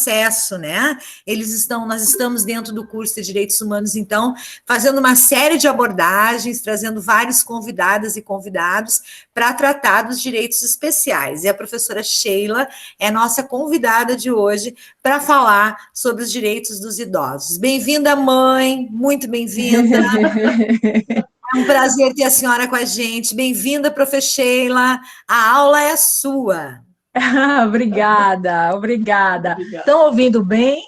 acesso, né? Nós estamos dentro do curso de Direitos Humanos, então, fazendo uma série de abordagens, trazendo vários convidadas e convidados para tratar dos direitos especiais. E a professora Sheila é nossa convidada de hoje para falar sobre os direitos dos idosos. Bem-vinda, mãe, muito bem-vinda. É um prazer ter a senhora com a gente. Bem-vinda, prof. Sheila. A aula é sua. Obrigada, obrigada. Estão ouvindo bem?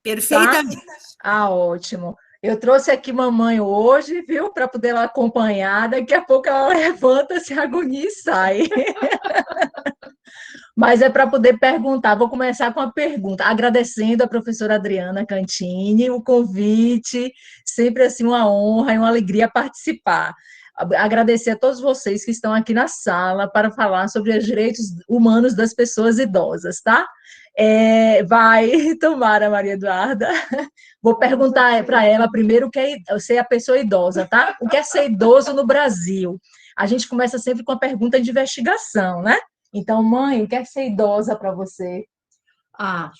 Perfeitamente. Tá? Ótimo. Eu trouxe aqui mamãe hoje, viu, para poder ela acompanhar. Daqui a pouco ela levanta, se agonia e sai. Mas é para poder perguntar. Vou começar com a pergunta, agradecendo a professora Adriana Cantini o convite, sempre assim uma honra e uma alegria participar. Agradecer a todos vocês que estão aqui na sala para falar sobre os direitos humanos das pessoas idosas, tá? Vai, Tomara, Maria Eduarda. Vou perguntar para ela primeiro o que é ser a pessoa idosa, tá? O que é ser idoso no Brasil? A gente começa sempre com a pergunta de investigação, né? Então, mãe, o que é ser idosa para você?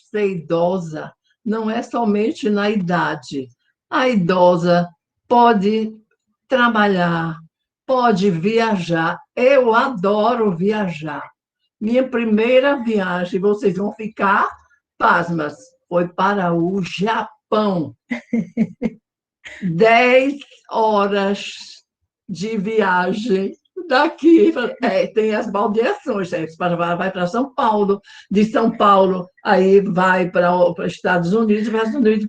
Ser idosa não é somente na idade. A idosa pode trabalhar, pode viajar. Eu adoro viajar. Minha primeira viagem, vocês vão ficar pasmas, foi para o Japão. 10 horas de viagem. Daqui, tem as baldeações, vai para São Paulo, de São Paulo, aí vai para os Estados Unidos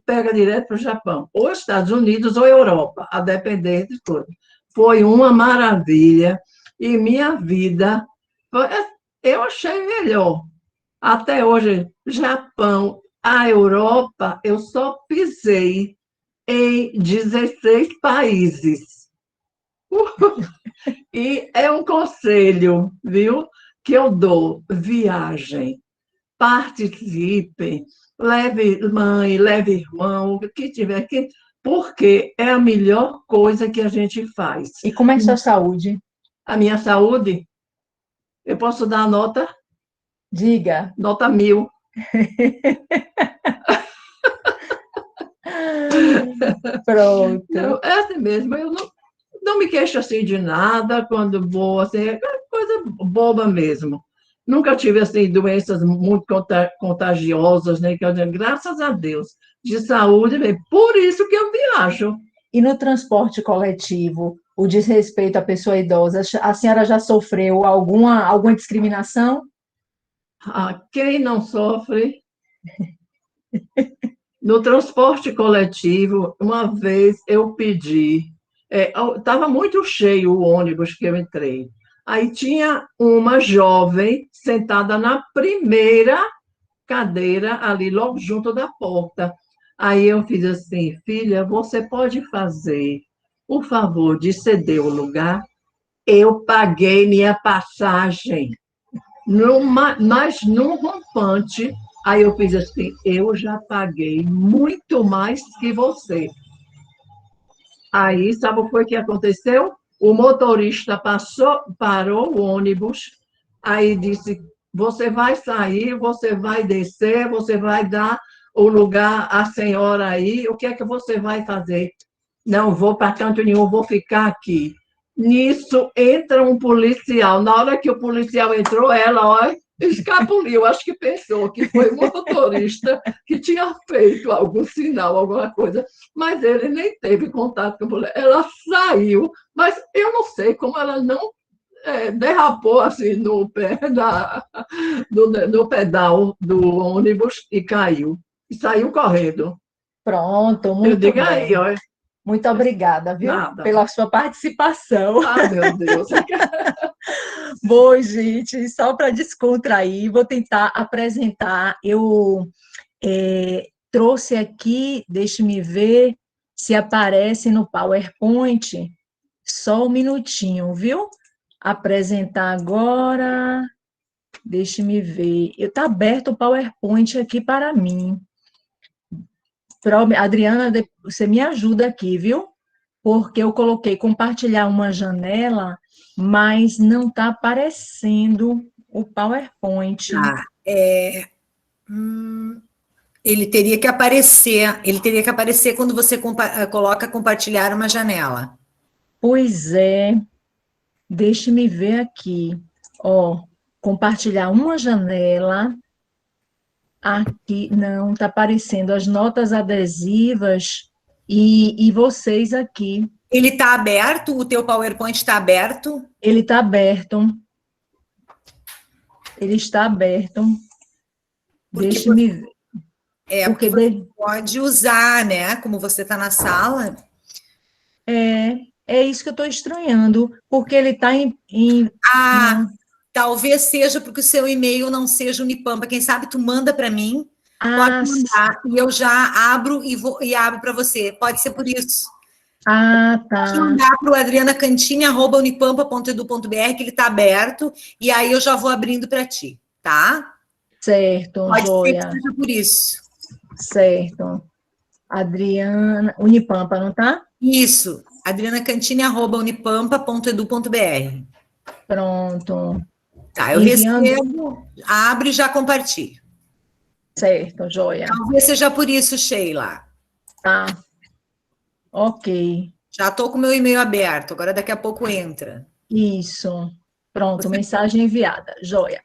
pega direto para o Japão, ou Estados Unidos ou Europa, a depender de tudo. Foi uma maravilha, e minha vida, eu achei melhor. Até hoje, Japão, a Europa, eu só pisei em 16 países. E é um conselho, viu, que eu dou: viagem, participem, leve mãe, leve irmão, o que tiver aqui, porque é a melhor coisa que a gente faz. E como é a sua saúde? A minha saúde, eu posso dar a nota? Diga. Nota 1000. Pronto. Não, é assim mesmo, eu não me queixo assim de nada quando vou, assim, é coisa boba mesmo. Nunca tive assim doenças muito contagiosas, né? Graças a Deus, de saúde, por isso que eu viajo. E no transporte coletivo, o desrespeito à pessoa idosa, a senhora já sofreu alguma discriminação? Quem não sofre? No transporte coletivo, uma vez eu pedi, estava muito cheio o ônibus que eu entrei. Aí tinha uma jovem sentada na primeira cadeira, ali logo junto da porta. Aí eu fiz assim: filha, você pode fazer o favor de ceder o lugar? Eu paguei minha passagem, mas num rompante. Aí eu fiz assim: eu já paguei muito mais que você. Aí, sabe o que foi que aconteceu? O motorista parou o ônibus, aí disse: você vai sair, você vai descer, você vai dar o lugar à senhora aí, o que é que você vai fazer? Não vou para canto nenhum, vou ficar aqui. Nisso, entra um policial. Na hora que o policial entrou, ela, olha, escapuliu. Acho que pensou que foi o motorista que tinha feito algum sinal, alguma coisa. Mas ele nem teve contato com a mulher. Ela saiu, mas eu não sei como ela não derrapou assim no pedal do ônibus e caiu. E saiu correndo. Pronto, muito eu digo bem. Aí, ó. Muito obrigada, viu? Nada. Pela sua participação. Meu Deus. Bom, gente, só para descontrair, vou tentar apresentar. Eu trouxe aqui, deixe-me ver se aparece no PowerPoint. Só um minutinho, viu? Apresentar agora. Deixe-me ver. Está aberto o PowerPoint aqui para mim. Adriana, você me ajuda aqui, viu? Porque eu coloquei compartilhar uma janela, mas não está aparecendo o PowerPoint. Ele teria que aparecer quando você coloca compartilhar uma janela. Pois é, deixe-me ver aqui. Ó, compartilhar uma janela. Aqui, não, está aparecendo as notas adesivas e vocês aqui. Ele está aberto? O teu PowerPoint está aberto? Ele está aberto. Ele está aberto. Deixe-me ver. Porque você pode usar, né? Como você está na sala. É isso que eu estou estranhando, porque ele está talvez seja porque o seu e-mail não seja Unipampa. Quem sabe tu manda para mim, pode mandar, e eu já abro e abro para você. Pode ser por isso. Tá. Pode mandar para o adrianacantini@unipampa.edu.br, que ele está aberto, e aí eu já vou abrindo para ti, tá? Certo, pode joia. ser que seja por isso. Certo. Adriana, Unipampa, não tá? Isso, adrianacantini@unipampa.edu.br. Pronto. Tá, eu recebo, abro e já compartilho. Certo, joia. Talvez seja por isso, Sheila. Tá. Ok. Já estou com o meu e-mail aberto, agora daqui a pouco entra. Isso. Pronto, mensagem enviada, joia.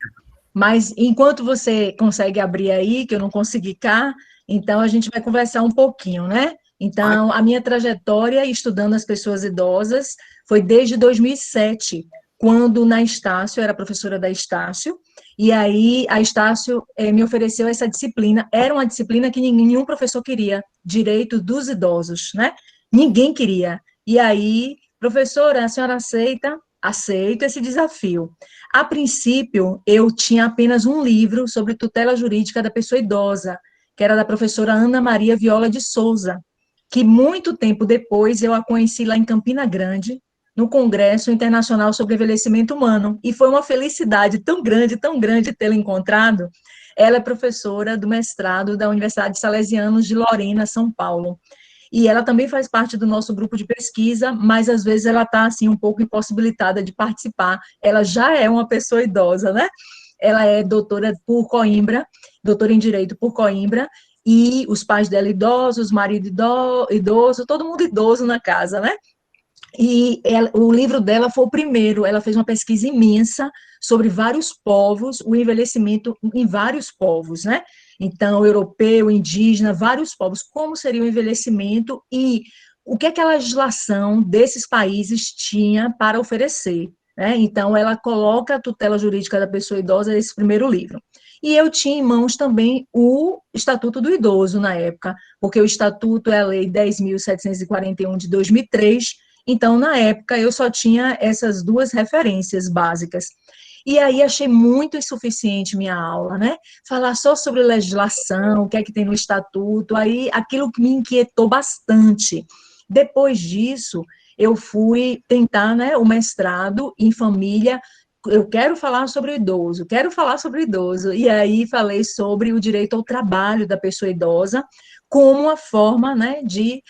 Mas enquanto você consegue abrir aí, que eu não consegui cá, então a gente vai conversar um pouquinho, né? Então, a minha trajetória estudando as pessoas idosas foi desde 2007, quando na Estácio, eu era professora da Estácio, e aí a Estácio me ofereceu essa disciplina, era uma disciplina que nenhum professor queria, direito dos idosos, né? Ninguém queria. E aí, professora, a senhora aceita? Aceito esse desafio. A princípio, eu tinha apenas um livro sobre tutela jurídica da pessoa idosa, que era da professora Ana Maria Viola de Souza, que muito tempo depois eu a conheci lá em Campina Grande, no Congresso Internacional sobre Envelhecimento Humano, e foi uma felicidade tão grande tê-la encontrado. Ela é professora do mestrado da Universidade Salesianos de Lorena, São Paulo. E ela também faz parte do nosso grupo de pesquisa, mas às vezes ela está assim um pouco impossibilitada de participar. Ela já é uma pessoa idosa, né? Ela é doutora por Coimbra, doutora em Direito por Coimbra, e os pais dela idosos, marido idoso, todo mundo idoso na casa, né? E o livro dela foi o primeiro, ela fez uma pesquisa imensa sobre vários povos, o envelhecimento em vários povos, né? Então, europeu, indígena, vários povos, como seria o envelhecimento e o que é que a legislação desses países tinha para oferecer, né? Então, ela coloca a tutela jurídica da pessoa idosa nesse primeiro livro. E eu tinha em mãos também o Estatuto do Idoso na época, porque o Estatuto é a Lei 10.741 de 2003. Então, na época, eu só tinha essas duas referências básicas. E aí achei muito insuficiente minha aula, né? Falar só sobre legislação, o que é que tem no estatuto, aí aquilo que me inquietou bastante. Depois disso, eu fui tentar, né, o mestrado em família. Eu quero falar sobre o idoso, quero falar sobre o idoso. E aí falei sobre o direito ao trabalho da pessoa idosa como uma forma, né, de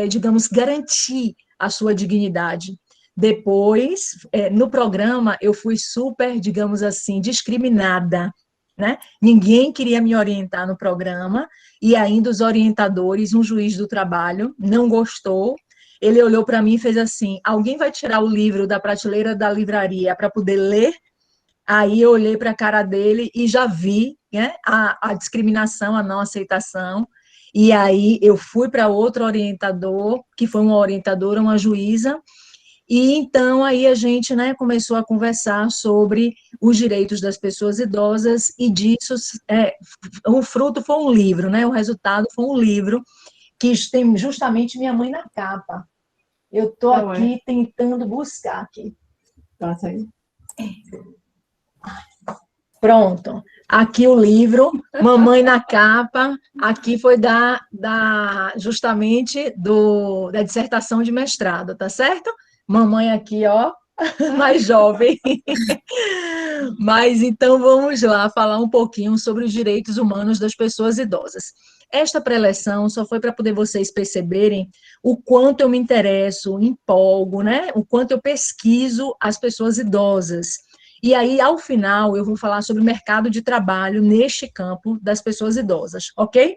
digamos, garantir a sua dignidade. Depois, no programa, eu fui super, digamos assim, discriminada, né? Ninguém queria me orientar no programa, e ainda os orientadores, um juiz do trabalho, não gostou. Ele olhou para mim e fez assim: alguém vai tirar o livro da prateleira da livraria para poder ler? Aí eu olhei para a cara dele e já vi, né, a discriminação, a não aceitação. E aí eu fui para outro orientador, que foi uma orientadora, uma juíza, e então aí a gente, né, começou a conversar sobre os direitos das pessoas idosas, e disso o fruto foi um livro, né, o resultado foi um livro que tem justamente minha mãe na capa. Eu estou aqui tentando buscar aqui. Passa aí. Pronto. Aqui o livro, Mamãe na Capa, aqui foi justamente da dissertação de mestrado, tá certo? Mamãe aqui, ó, mais jovem. Mas então vamos lá falar um pouquinho sobre os direitos humanos das pessoas idosas. Esta preleção só foi para poder vocês perceberem o quanto eu me interesso, empolgo, né? O quanto eu pesquiso as pessoas idosas. E aí, ao final, eu vou falar sobre o mercado de trabalho neste campo das pessoas idosas, ok?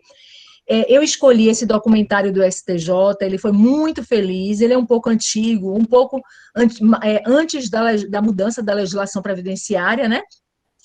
Eu escolhi esse documentário do STJ, ele foi muito feliz, ele é um pouco antigo, um pouco antes da mudança da legislação previdenciária, né?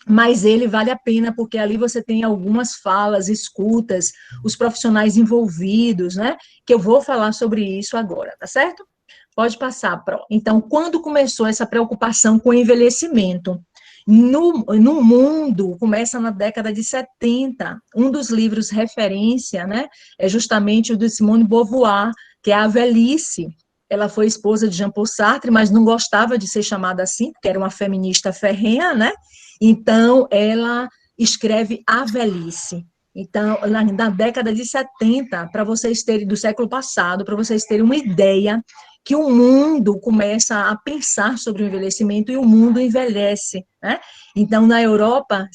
Mas ele vale a pena, porque ali você tem algumas falas, escutas, os profissionais envolvidos, né? Que eu vou falar sobre isso agora, tá certo? Pode passar, Pro. Então, quando começou essa preocupação com o envelhecimento? No mundo, começa na década de 70. Um dos livros referência, né, é justamente o de Simone de Beauvoir, que é A Velhice. Ela foi esposa de Jean Paul Sartre, mas não gostava de ser chamada assim, porque era uma feminista ferrenha, né? Então, ela escreve A Velhice. Então, na década de 70, para vocês terem, do século passado, para vocês terem uma ideia, que o mundo começa a pensar sobre o envelhecimento e o mundo envelhece, né? Então, na Europa,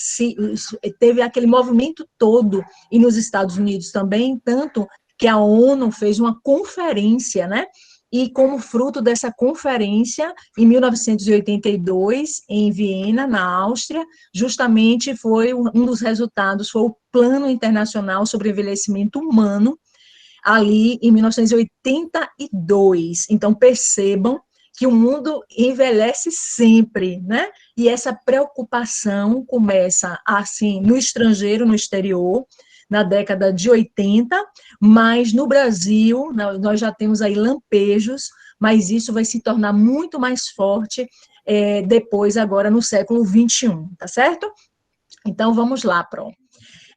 teve aquele movimento todo, e nos Estados Unidos também, tanto que a ONU fez uma conferência, né? E como fruto dessa conferência, em 1982, em Viena, na Áustria, justamente foi um dos resultados, foi o Plano Internacional sobre Envelhecimento Humano, ali em 1982. Então, percebam que o mundo envelhece sempre, né? E essa preocupação começa, assim, no estrangeiro, no exterior, na década de 80, mas no Brasil, nós já temos aí lampejos, mas isso vai se tornar muito mais forte depois, agora, no século XXI, tá certo? Então, vamos lá, Pro.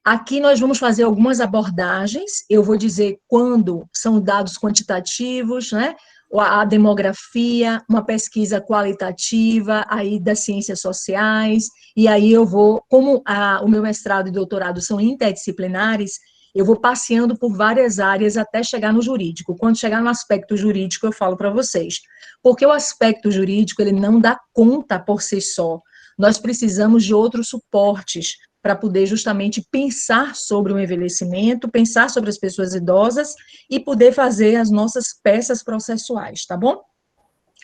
Aqui nós vamos fazer algumas abordagens, eu vou dizer quando são dados quantitativos, né? A demografia, uma pesquisa qualitativa, aí das ciências sociais, e aí eu vou, como o meu mestrado e doutorado são interdisciplinares, eu vou passeando por várias áreas até chegar no jurídico. Quando chegar no aspecto jurídico, eu falo para vocês. Porque o aspecto jurídico, ele não dá conta por si só. Nós precisamos de outros suportes para poder justamente pensar sobre o envelhecimento, pensar sobre as pessoas idosas e poder fazer as nossas peças processuais, tá bom?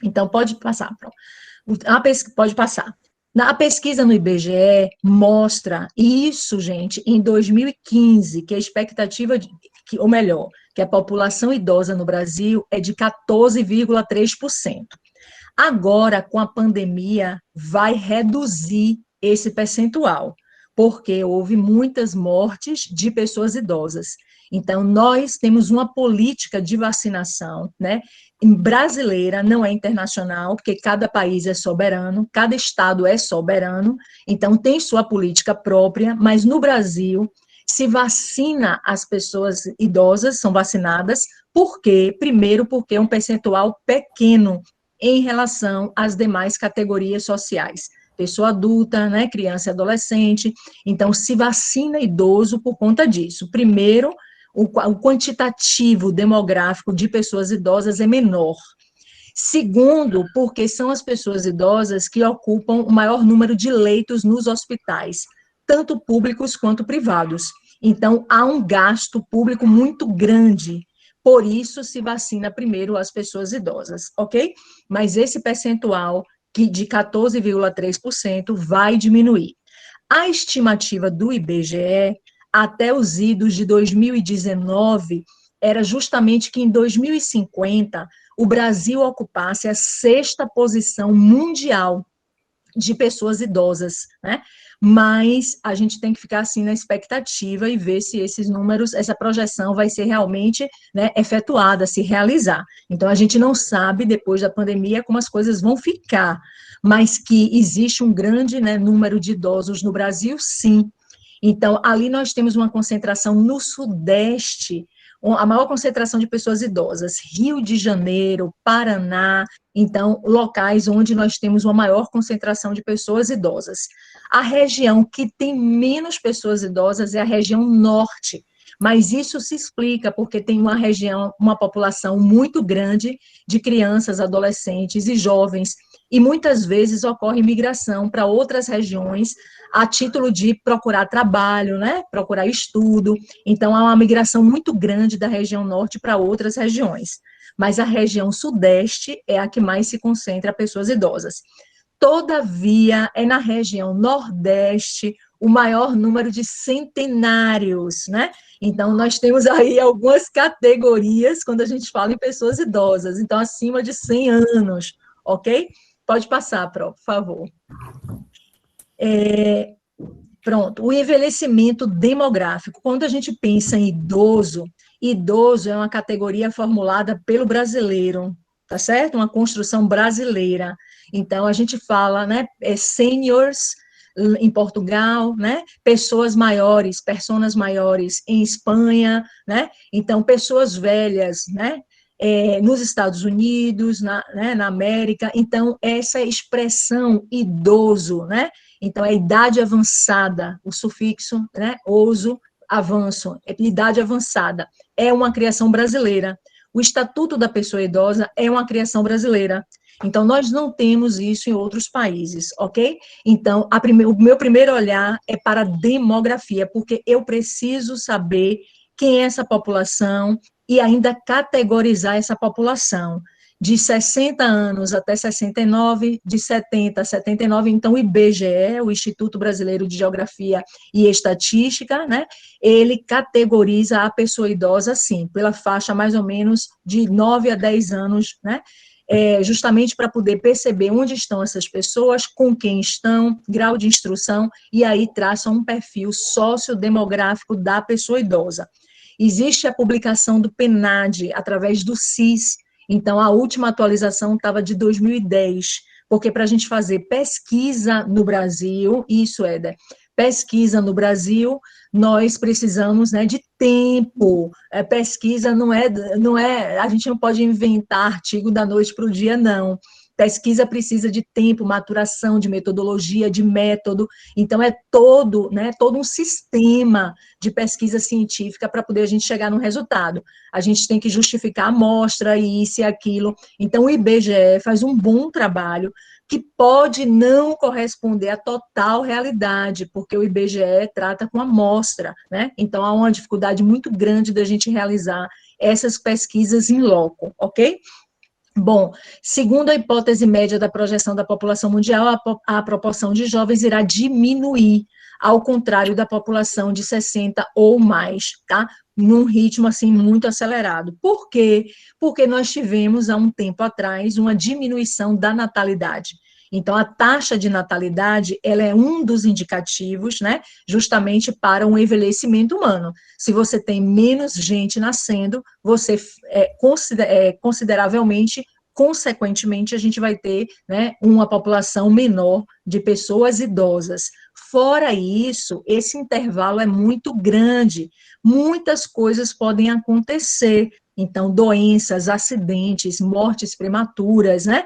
Então, pode passar, pode passar. A pesquisa no IBGE mostra isso, gente, em 2015, que a expectativa, ou melhor, que a população idosa no Brasil é de 14,3%. Agora, com a pandemia, vai reduzir esse percentual, porque houve muitas mortes de pessoas idosas. Então, nós temos uma política de vacinação, né, brasileira, não é internacional, porque cada país é soberano, cada estado é soberano, então tem sua política própria, mas no Brasil se vacina as pessoas idosas, são vacinadas, por quê? Primeiro, porque é um percentual pequeno em relação às demais categorias sociais. Pessoa adulta, né, criança e adolescente, então se vacina idoso por conta disso. Primeiro, o quantitativo demográfico de pessoas idosas é menor. Segundo, porque são as pessoas idosas que ocupam o maior número de leitos nos hospitais, tanto públicos quanto privados. Então, há um gasto público muito grande. Por isso, se vacina primeiro as pessoas idosas, ok? Mas esse percentual de 14,3% vai diminuir. A estimativa do IBGE, até os idos de 2019, era justamente que em 2050 o Brasil ocupasse a 6ª posição mundial de pessoas idosas, né? Mas a gente tem que ficar assim na expectativa e ver se esses números, essa projeção vai ser realmente, né, efetuada, se realizar. Então a gente não sabe depois da pandemia como as coisas vão ficar, mas que existe um grande, né, número de idosos no Brasil, sim. Então ali nós temos uma concentração no Sudeste, a maior concentração de pessoas idosas, Rio de Janeiro, Paraná, então, locais onde nós temos uma maior concentração de pessoas idosas. A região que tem menos pessoas idosas é a região norte, mas isso se explica porque tem uma região, uma população muito grande de crianças, adolescentes e jovens, e muitas vezes ocorre migração para outras regiões a título de procurar trabalho, né, procurar estudo. Então, há uma migração muito grande da região norte para outras regiões. Mas a região sudeste é a que mais se concentra pessoas idosas. Todavia, é na região Nordeste o maior número de centenários, né? Então, nós temos aí algumas categorias quando a gente fala em pessoas idosas, então, acima de 100 anos, ok? Pode passar, por favor. Pronto, o envelhecimento demográfico. Quando a gente pensa em idoso, idoso é uma categoria formulada pelo brasileiro, tá certo? Uma construção brasileira. Então, a gente fala, né, seniors em Portugal, né, pessoas maiores, personas maiores em Espanha, né, então, pessoas velhas, né, nos Estados Unidos, né, na América. Então, essa expressão idoso, né, então, é idade avançada, o sufixo, né, ouso, avanço, idade avançada, é uma criação brasileira. O Estatuto da Pessoa Idosa é uma criação brasileira. Então, nós não temos isso em outros países, ok? Então, o meu primeiro olhar é para a demografia, porque eu preciso saber quem é essa população e ainda categorizar essa população. De 60 anos até 69, de 70 a 79, então o IBGE, o Instituto Brasileiro de Geografia e Estatística, né, ele categoriza a pessoa idosa assim, pela faixa mais ou menos de 9 a 10 anos, né, justamente para poder perceber onde estão essas pessoas, com quem estão, grau de instrução, e aí traçam um perfil sociodemográfico da pessoa idosa. Existe a publicação do PNAD, através do CIS, então a última atualização estava de 2010, porque para a gente fazer pesquisa no Brasil, isso, Éder, pesquisa no Brasil, nós precisamos, né, de tempo. Pesquisa não é, a gente não pode inventar artigo da noite para o dia, não. Pesquisa precisa de tempo, maturação, de metodologia, de método. Então, é todo, né, todo um sistema de pesquisa científica para poder a gente chegar num resultado. A gente tem que justificar a amostra, isso e aquilo. Então, o IBGE faz um bom trabalho, que pode não corresponder à total realidade, porque o IBGE trata com amostra, né? Então, há uma dificuldade muito grande da gente realizar essas pesquisas em loco, ok? Bom, segundo a hipótese média da projeção da população mundial, a proporção de jovens irá diminuir, ao contrário da população de 60 ou mais, tá? Num ritmo, assim, muito acelerado. Por quê? Porque nós tivemos, há um tempo atrás, uma diminuição da natalidade. Então, a taxa de natalidade, ela é um dos indicativos, né, justamente para um envelhecimento humano. Se você tem menos gente nascendo, você consideravelmente, consequentemente, a gente vai ter, né, uma população menor de pessoas idosas. Fora isso, esse intervalo é muito grande, muitas coisas podem acontecer, então, doenças, acidentes, mortes prematuras, né,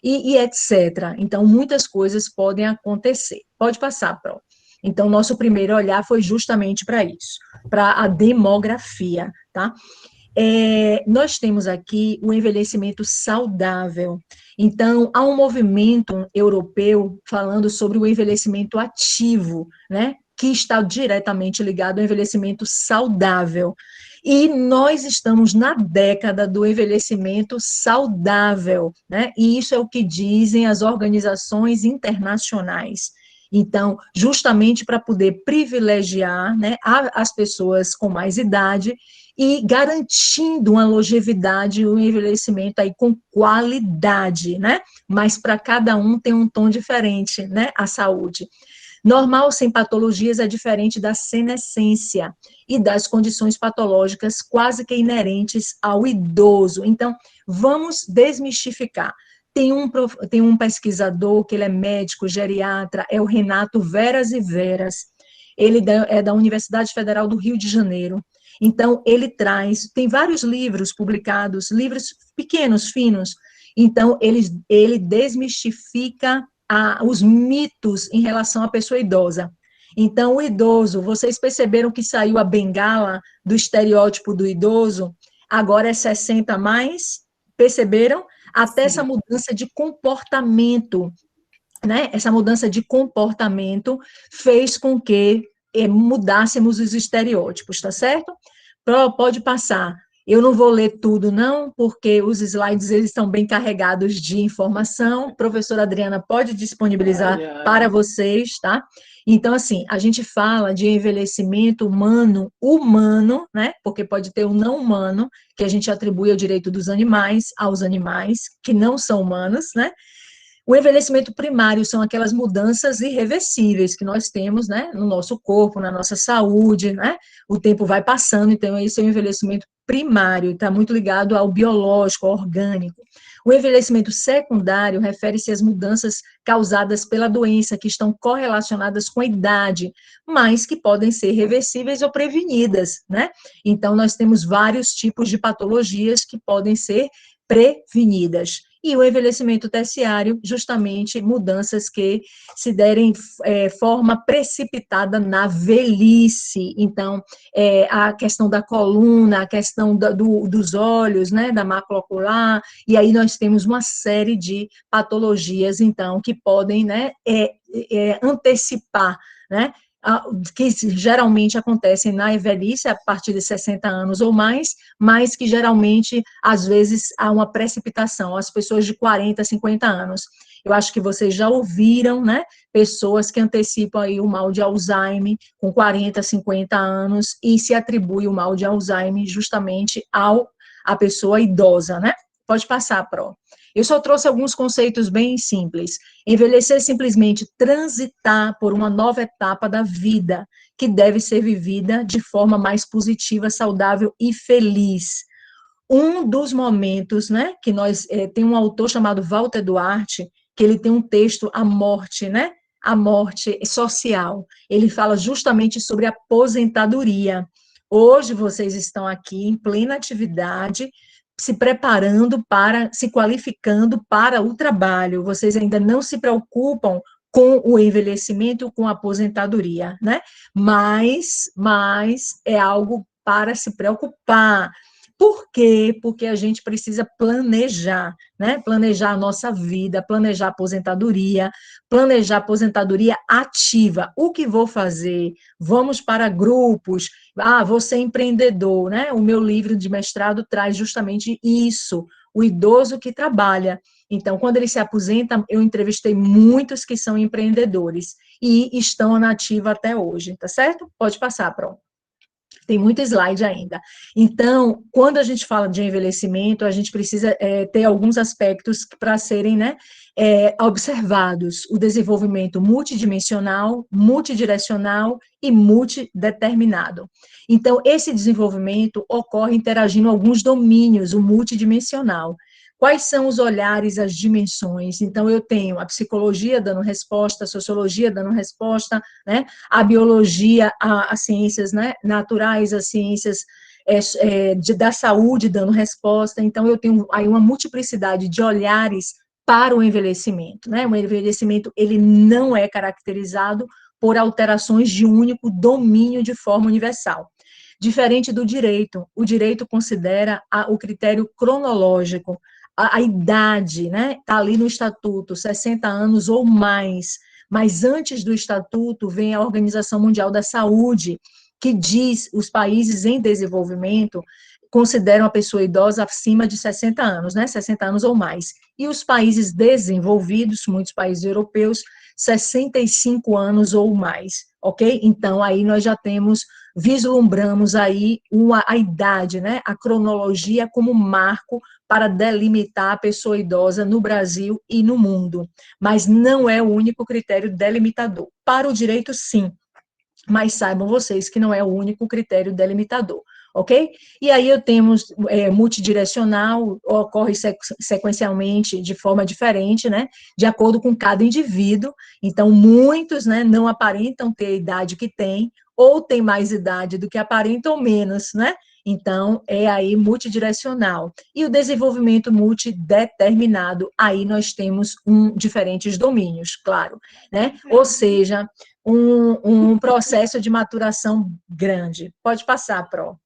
e etc. Então, muitas coisas podem acontecer. Pode passar, Pro. Então, nosso primeiro olhar foi justamente para isso, para a demografia, tá? Nós temos aqui o envelhecimento saudável. Então, há um movimento europeu falando sobre o envelhecimento ativo, né, que está diretamente ligado ao envelhecimento saudável. E nós estamos na década do envelhecimento saudável, né, e isso é o que dizem as organizações internacionais. Então, justamente para poder privilegiar, né, as pessoas com mais idade e garantindo uma longevidade e um envelhecimento aí com qualidade, né? Mas para cada um tem um tom diferente, né? A saúde. Normal sem patologias é diferente da senescência e das condições patológicas quase que inerentes ao idoso. Então, vamos desmistificar. Tem um pesquisador, que ele é médico, geriatra, é o Renato Veras e Veras. Ele é da Universidade Federal do Rio de Janeiro. Então, ele tem vários livros publicados, livros pequenos, finos. Então, ele desmistifica os mitos em relação à pessoa idosa. Então, o idoso, vocês perceberam que saiu a bengala do estereótipo do idoso? Agora é 60 a mais? Perceberam? Até essa mudança de comportamento, né? Essa mudança de comportamento fez com que mudássemos os estereótipos, tá certo? Pode passar. Eu não vou ler tudo, não, porque os slides eles estão bem carregados de informação. A professora Adriana pode disponibilizar para vocês, tá? Então, assim, a gente fala de envelhecimento humano, né? Porque pode ter o não humano, que a gente atribui ao direito dos animais, aos animais que não são humanos, né? O envelhecimento primário são aquelas mudanças irreversíveis que nós temos, né, no nosso corpo, na nossa saúde, né? O tempo vai passando, então esse é o envelhecimento primário, está muito ligado ao biológico, ao orgânico. O envelhecimento secundário refere-se às mudanças causadas pela doença, que estão correlacionadas com a idade, mas que podem ser reversíveis ou prevenidas, né? Então, nós temos vários tipos de patologias que podem ser prevenidas. E o envelhecimento terciário, justamente mudanças que se derem forma precipitada na velhice. Então, a questão da coluna, a questão dos olhos, né, da mácula ocular, e aí nós temos uma série de patologias, então, que podem, né, antecipar, né, que geralmente acontecem na velhice, a partir de 60 anos ou mais, mas que geralmente, às vezes, há uma precipitação, as pessoas de 40, 50 anos. Eu acho que vocês já ouviram, né, pessoas que antecipam aí o mal de Alzheimer com 40, 50 anos e se atribui o mal de Alzheimer justamente à pessoa idosa, né? Pode passar, Pro. Eu só trouxe alguns conceitos bem simples. Envelhecer é simplesmente transitar por uma nova etapa da vida, que deve ser vivida de forma mais positiva, saudável e feliz. Um dos momentos, né, que nós, tem um autor chamado Walter Duarte, que ele tem um texto, A Morte, né, a morte social. Ele fala justamente sobre a aposentadoria. Hoje vocês estão aqui em plena atividade, se preparando para, se qualificando para o trabalho. Vocês ainda não se preocupam com o envelhecimento, com a aposentadoria, né? Mas é algo para se preocupar. Por quê? Porque a gente precisa planejar, né? Planejar a nossa vida, planejar a aposentadoria ativa. O que vou fazer? Vamos para grupos. Vou ser empreendedor, né? O meu livro de mestrado traz justamente isso, o idoso que trabalha. Então, quando ele se aposenta, eu entrevistei muitos que são empreendedores e estão na ativa até hoje, tá certo? Pode passar, pronto. Tem muito slide ainda. Então, quando a gente fala de envelhecimento, a gente precisa ter alguns aspectos para serem, né, observados. O desenvolvimento multidimensional, multidirecional e multideterminado. Então, esse desenvolvimento ocorre interagindo alguns domínios, o multidimensional. Quais são os olhares, as dimensões? Então, eu tenho a psicologia dando resposta, a sociologia dando resposta, né? A biologia, as ciências, né, naturais, as ciências da saúde dando resposta. Então, eu tenho aí uma multiplicidade de olhares para o envelhecimento, né? O envelhecimento, ele não é caracterizado por alterações de único domínio de forma universal. Diferente do direito, o direito considera o critério cronológico, a idade, né, está ali no estatuto, 60 anos ou mais, mas antes do estatuto vem a Organização Mundial da Saúde, que diz os países em desenvolvimento consideram a pessoa idosa acima de 60 anos, né, 60 anos ou mais, e os países desenvolvidos, muitos países europeus, 65 anos ou mais, ok? Então, aí nós já vislumbramos aí a idade, né, a cronologia como marco para delimitar a pessoa idosa no Brasil e no mundo, mas não é o único critério delimitador. Para o direito, sim, mas saibam vocês que não é o único critério delimitador, ok? E aí eu temos multidirecional, ocorre sequencialmente de forma diferente, né, de acordo com cada indivíduo, então muitos, né, não aparentam ter a idade que têm, ou tem mais idade do que aparentam, ou menos, né? Então, é aí multidirecional. E o desenvolvimento multideterminado, aí nós temos diferentes domínios, claro, né? Ou seja, um processo de maturação grande. Pode passar, Pro.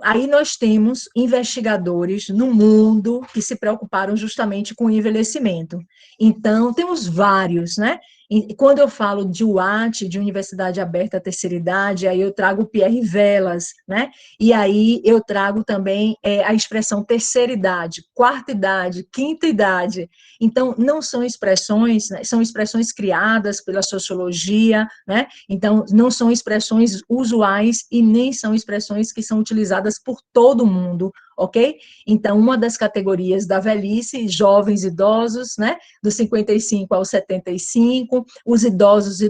Aí nós temos investigadores no mundo que se preocuparam justamente com o envelhecimento. Então, temos vários, né? E quando eu falo de UAT, de Universidade Aberta à Terceira Idade, aí eu trago o Pierre Velas, né? E aí eu trago também a expressão terceira idade, quarta idade, quinta idade. Então, não são expressões, né, são expressões criadas pela sociologia, né? Então, não são expressões usuais e nem são expressões que são utilizadas por todo mundo, ok? Então, uma das categorias da velhice, jovens idosos, né? Dos 55 aos 75, os idosos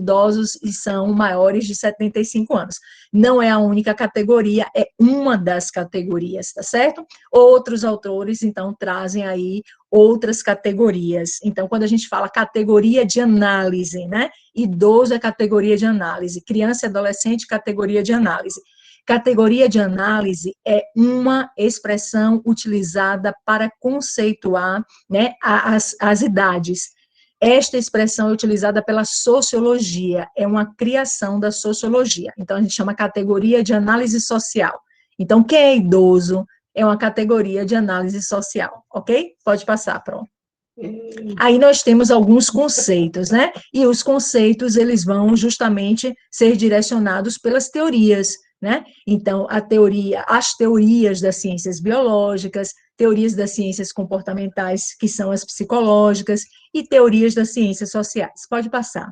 e são maiores de 75 anos. Não é a única categoria, é uma das categorias, tá certo? Outros autores, então, trazem aí outras categorias. Então, quando a gente fala categoria de análise, né? Idoso é categoria de análise, criança e adolescente, categoria de análise. Categoria de análise é uma expressão utilizada para conceituar, né, as idades. Esta expressão é utilizada pela sociologia, é uma criação da sociologia. Então, a gente chama categoria de análise social. Então, quem é idoso é uma categoria de análise social, ok? Pode passar, pronto. Aí nós temos alguns conceitos, né? E os conceitos, eles vão justamente ser direcionados pelas teorias, né? Então, as teorias das ciências biológicas, teorias das ciências comportamentais, que são as psicológicas, e teorias das ciências sociais. Pode passar.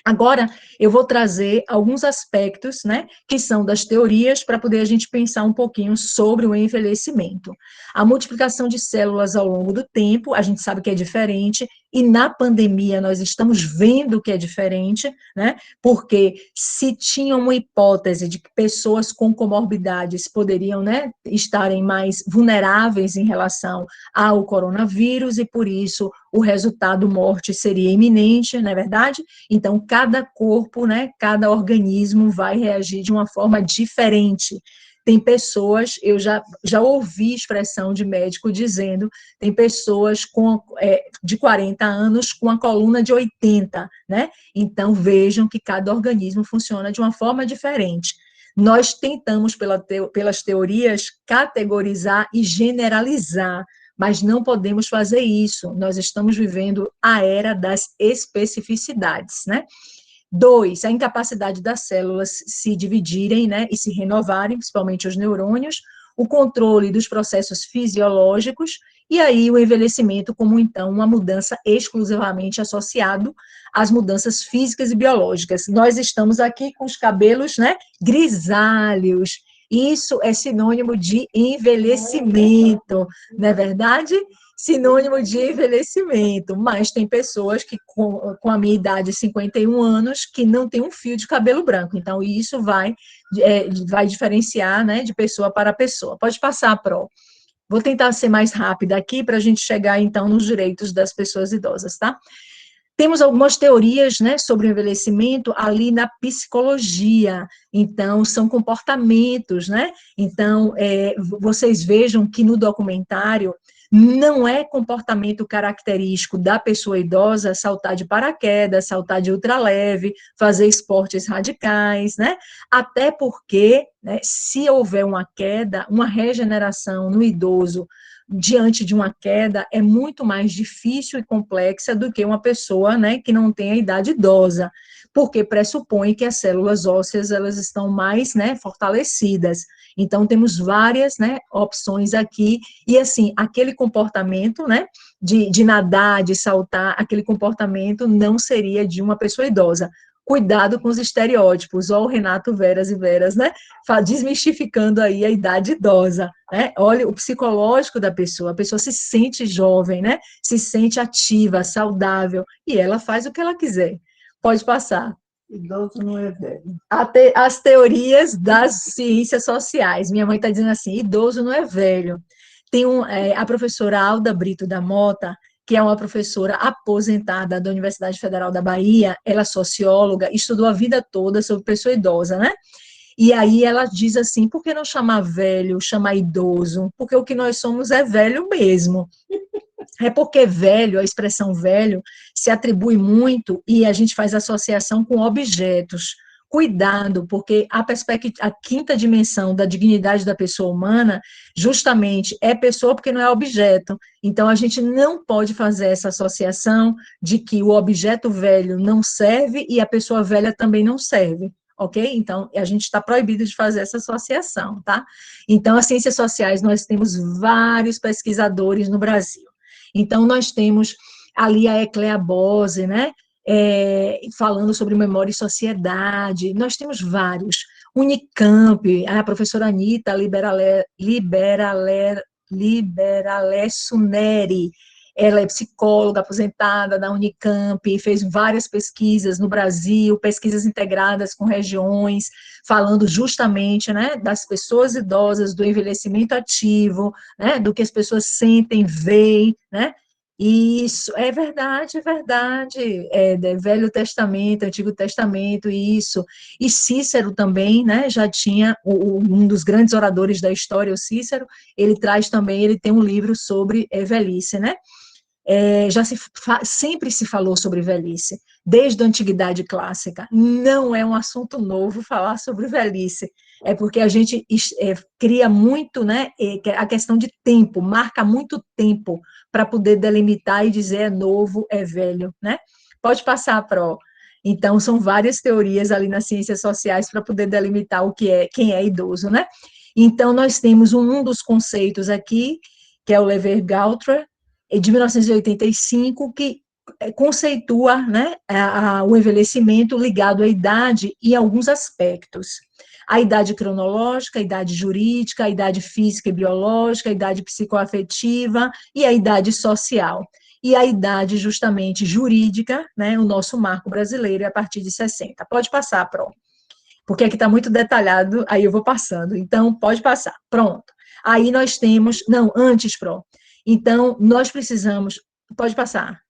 Agora, eu vou trazer alguns aspectos, né, que são das teorias, para poder a gente pensar um pouquinho sobre o envelhecimento. A multiplicação de células ao longo do tempo, a gente sabe que é diferente, e na pandemia nós estamos vendo que é diferente, né, porque se tinha uma hipótese de que pessoas com comorbidades poderiam, né, estarem mais vulneráveis em relação ao coronavírus, e por isso o resultado morte seria iminente, não é verdade? Então, cada corpo, né, cada organismo vai reagir de uma forma diferente. Tem pessoas, eu já ouvi expressão de médico dizendo, tem pessoas de 40 anos com a coluna de 80, né? Então, vejam que cada organismo funciona de uma forma diferente. Nós tentamos, pelas teorias, categorizar e generalizar, mas não podemos fazer isso. Nós estamos vivendo a era das especificidades, né? 2, a incapacidade das células se dividirem, né, e se renovarem, principalmente os neurônios, o controle dos processos fisiológicos, e aí o envelhecimento como, então, uma mudança exclusivamente associado às mudanças físicas e biológicas. Nós estamos aqui com os cabelos, né, grisalhos, isso é sinônimo de envelhecimento, não é verdade? Sinônimo de envelhecimento, mas tem pessoas que com a minha idade, 51 anos, que não tem um fio de cabelo branco, então isso vai diferenciar, né, de pessoa para pessoa. Pode passar, Pro. Vou tentar ser mais rápida aqui para a gente chegar, então, nos direitos das pessoas idosas, tá? Temos algumas teorias, né, sobre o envelhecimento ali na psicologia, então, são comportamentos, né? Então, vocês vejam que no documentário não é comportamento característico da pessoa idosa saltar de paraquedas, saltar de ultraleve, fazer esportes radicais, né? Até porque, né, se houver uma queda, uma regeneração no idoso diante de uma queda é muito mais difícil e complexa do que uma pessoa, né, que não tem a idade idosa, porque pressupõe que as células ósseas elas estão mais, né, fortalecidas. Então temos várias, né, opções aqui e assim aquele comportamento, né, de nadar, de saltar, aquele comportamento não seria de uma pessoa idosa. Cuidado com os estereótipos, ó, o Renato Veras e Veras, né, desmistificando aí a idade idosa, né, olha o psicológico da pessoa, a pessoa se sente jovem, né, se sente ativa, saudável, e ela faz o que ela quiser. Pode passar. Idoso não é velho. As teorias das ciências sociais, minha mãe está dizendo assim, idoso não é velho. Tem a professora Alda Brito da Mota, que é uma professora aposentada da Universidade Federal da Bahia, ela é socióloga, estudou a vida toda sobre pessoa idosa, né? E aí ela diz assim, por que não chamar velho, chamar idoso? Porque o que nós somos é velho mesmo. É porque velho, a expressão velho, se atribui muito e a gente faz associação com objetos, cuidado, porque a quinta dimensão da dignidade da pessoa humana, justamente, é pessoa porque não é objeto. Então, a gente não pode fazer essa associação de que o objeto velho não serve e a pessoa velha também não serve. Ok? Então, a gente está proibido de fazer essa associação, tá? Então, as ciências sociais, nós temos vários pesquisadores no Brasil. Então, nós temos ali a Ecléa Bose, né? Falando sobre memória e sociedade, nós temos vários. Unicamp, a professora Anita Liberalesso Neri, ela é psicóloga aposentada da Unicamp, fez várias pesquisas no Brasil, pesquisas integradas com regiões, falando justamente, né, das pessoas idosas, do envelhecimento ativo, né, do que as pessoas sentem, veem, né. Isso, é verdade, Velho Testamento, Antigo Testamento, isso, e Cícero também, né, já tinha, um dos grandes oradores da história, o Cícero, ele traz também, ele tem um livro sobre velhice, né, sempre se falou sobre velhice, desde a antiguidade clássica. Não é um assunto novo falar sobre velhice, é porque a gente cria muito, né, a questão de tempo, marca muito tempo para poder delimitar e dizer é novo, é velho, né? Pode passar, Pro. Então, são várias teorias ali nas ciências sociais para poder delimitar o que é, quem é idoso, né? Então, nós temos um dos conceitos aqui, que é o Lever-Gautrer, de 1985, que conceitua, né, o envelhecimento ligado à idade e alguns aspectos. A idade cronológica, a idade jurídica, a idade física e biológica, a idade psicoafetiva e a idade social. E a idade, justamente, jurídica, né, o nosso marco brasileiro é a partir de 60. Pode passar, Pro. Porque aqui está muito detalhado, aí eu vou passando. Então, pode passar. Pronto. Aí nós temos... Não, antes, Pro. Então, nós precisamos... Pode passar.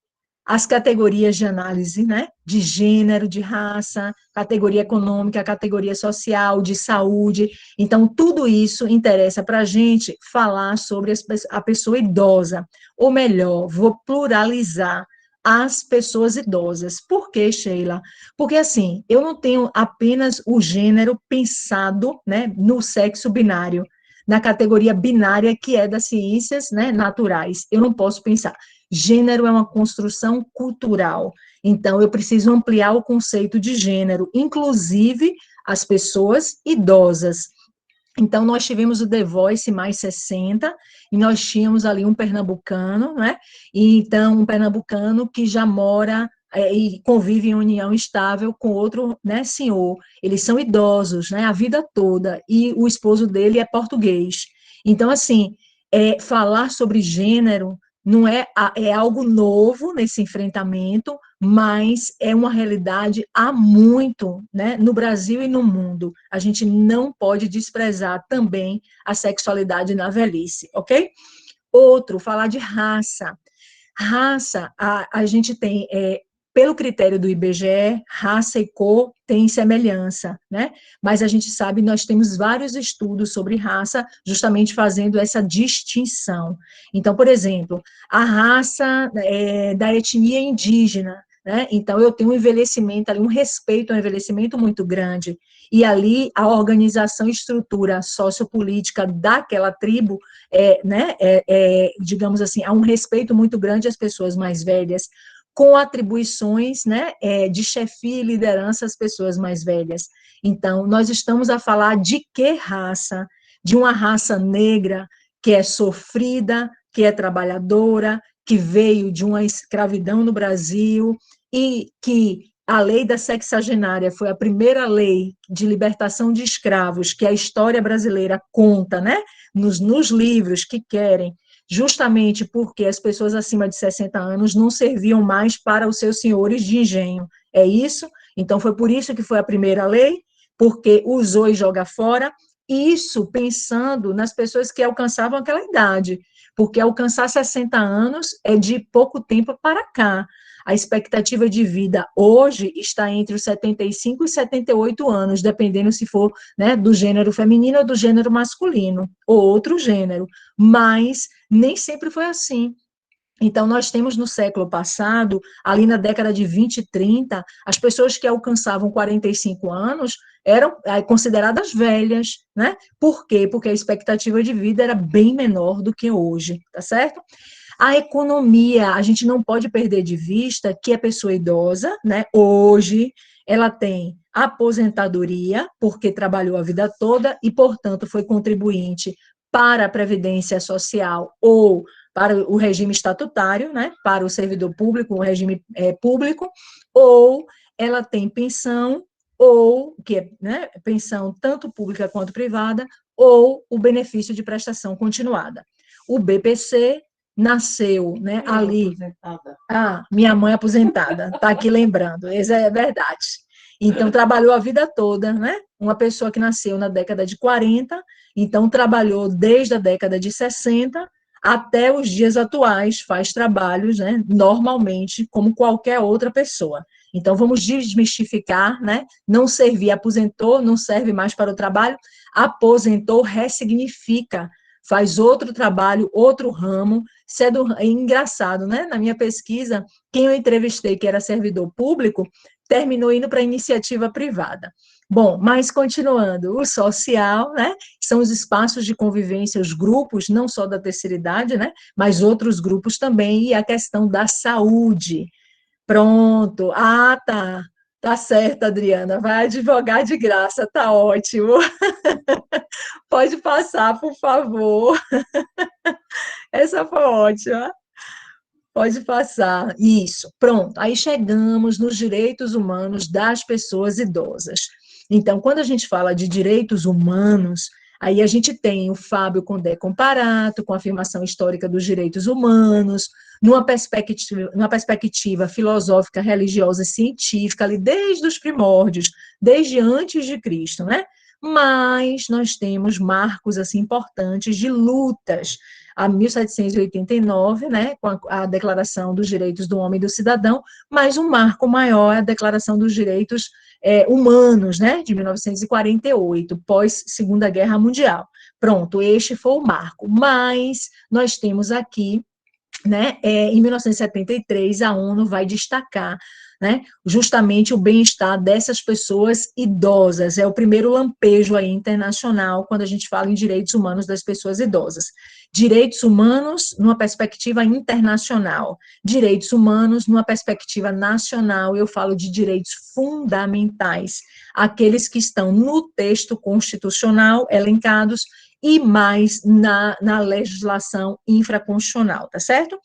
As categorias de análise, né? De gênero, de raça, categoria econômica, categoria social, de saúde. Então, tudo isso interessa para a gente falar sobre a pessoa idosa. Ou melhor, vou pluralizar as pessoas idosas. Por quê, Sheila? Porque, assim, eu não tenho apenas o gênero pensado, né, no sexo binário, na categoria binária que é das ciências, né, naturais. Eu não posso pensar. Gênero é uma construção cultural, então eu preciso ampliar o conceito de gênero, inclusive as pessoas idosas. Então, nós tivemos o The Voice mais 60, e nós tínhamos ali um pernambucano, né? E, então, um pernambucano que já mora e convive em união estável com outro, né, senhor. Eles são idosos, né, a vida toda, e o esposo dele é português. Então, assim, falar sobre gênero não é algo novo nesse enfrentamento, mas é uma realidade há muito, né, no Brasil e no mundo. A gente não pode desprezar também a sexualidade na velhice, ok? Outro, falar de raça. Raça, a gente tem, pelo critério do IBGE, raça e cor têm semelhança, né? Mas a gente sabe, nós temos vários estudos sobre raça, justamente fazendo essa distinção. Então, por exemplo, a raça da etnia indígena, né? Então, eu tenho um envelhecimento ali, um respeito ao envelhecimento muito grande, e ali a organização e estrutura sociopolítica daquela tribo, né, digamos assim, há um respeito muito grande às pessoas mais velhas, com atribuições, né, de chefia e liderança às pessoas mais velhas. Então, nós estamos a falar de que raça? De uma raça negra que é sofrida, que é trabalhadora, que veio de uma escravidão no Brasil e que a lei da sexagenária foi a primeira lei de libertação de escravos que a história brasileira conta, né, nos livros que querem, justamente porque as pessoas acima de 60 anos não serviam mais para os seus senhores de engenho. É isso? Então, foi por isso que foi a primeira lei, porque usou e joga fora, isso pensando nas pessoas que alcançavam aquela idade, porque alcançar 60 anos é de pouco tempo para cá. A expectativa de vida hoje está entre os 75 e 78 anos, dependendo se for, né, do gênero feminino ou do gênero masculino, ou outro gênero, mas nem sempre foi assim. Então, nós temos no século passado, ali na década de 20 e 30, as pessoas que alcançavam 45 anos eram consideradas velhas, né? Por quê? Porque a expectativa de vida era bem menor do que hoje, tá certo? A economia, a gente não pode perder de vista que a pessoa idosa, né, hoje, ela tem aposentadoria, porque trabalhou a vida toda e, portanto, foi contribuinte para a Previdência Social ou para o regime estatutário, né, para o servidor público, o regime público, ou ela tem pensão, ou, que é, né, pensão tanto pública quanto privada, ou o benefício de prestação continuada. O BPC nasceu, né, ali. Aposentada. Minha mãe aposentada, está aqui lembrando, isso é verdade. Então, trabalhou a vida toda, né? Uma pessoa que nasceu na década de 40, então trabalhou desde a década de 60 até os dias atuais, faz trabalhos, né, normalmente, como qualquer outra pessoa. Então, vamos desmistificar, né? Não servir, aposentou, não serve mais para o trabalho, aposentou, ressignifica, faz outro trabalho, outro ramo. É engraçado, né? Na minha pesquisa, quem eu entrevistei, que era servidor público, terminou indo para a iniciativa privada. Bom, mas continuando, o social, né, são os espaços de convivência, os grupos, não só da terceira idade, né, mas outros grupos também, e a questão da saúde. Pronto, tá certo, Adriana, vai advogar de graça, tá ótimo. Pode passar, por favor. Essa foi ótima. Pode passar. Isso, pronto. Aí chegamos nos direitos humanos das pessoas idosas. Então, quando a gente fala de direitos humanos, aí a gente tem o Fábio Condé Comparato, com a afirmação histórica dos direitos humanos, numa perspectiva filosófica, religiosa e científica, ali desde os primórdios, desde antes de Cristo, né? Mas nós temos marcos assim importantes de lutas, a 1789, né, com a Declaração dos Direitos do Homem e do Cidadão, mas um marco maior é a Declaração dos Direitos Humanos, né, de 1948, pós Segunda Guerra Mundial. Pronto, este foi o marco. Mas nós temos aqui, né, em 1973, a ONU vai destacar, né, justamente o bem-estar dessas pessoas idosas. É o primeiro lampejo aí internacional quando a gente fala em direitos humanos das pessoas idosas. Direitos humanos numa perspectiva internacional, direitos humanos numa perspectiva nacional, eu falo de direitos fundamentais, aqueles que estão no texto constitucional elencados e mais na legislação infraconstitucional, tá certo?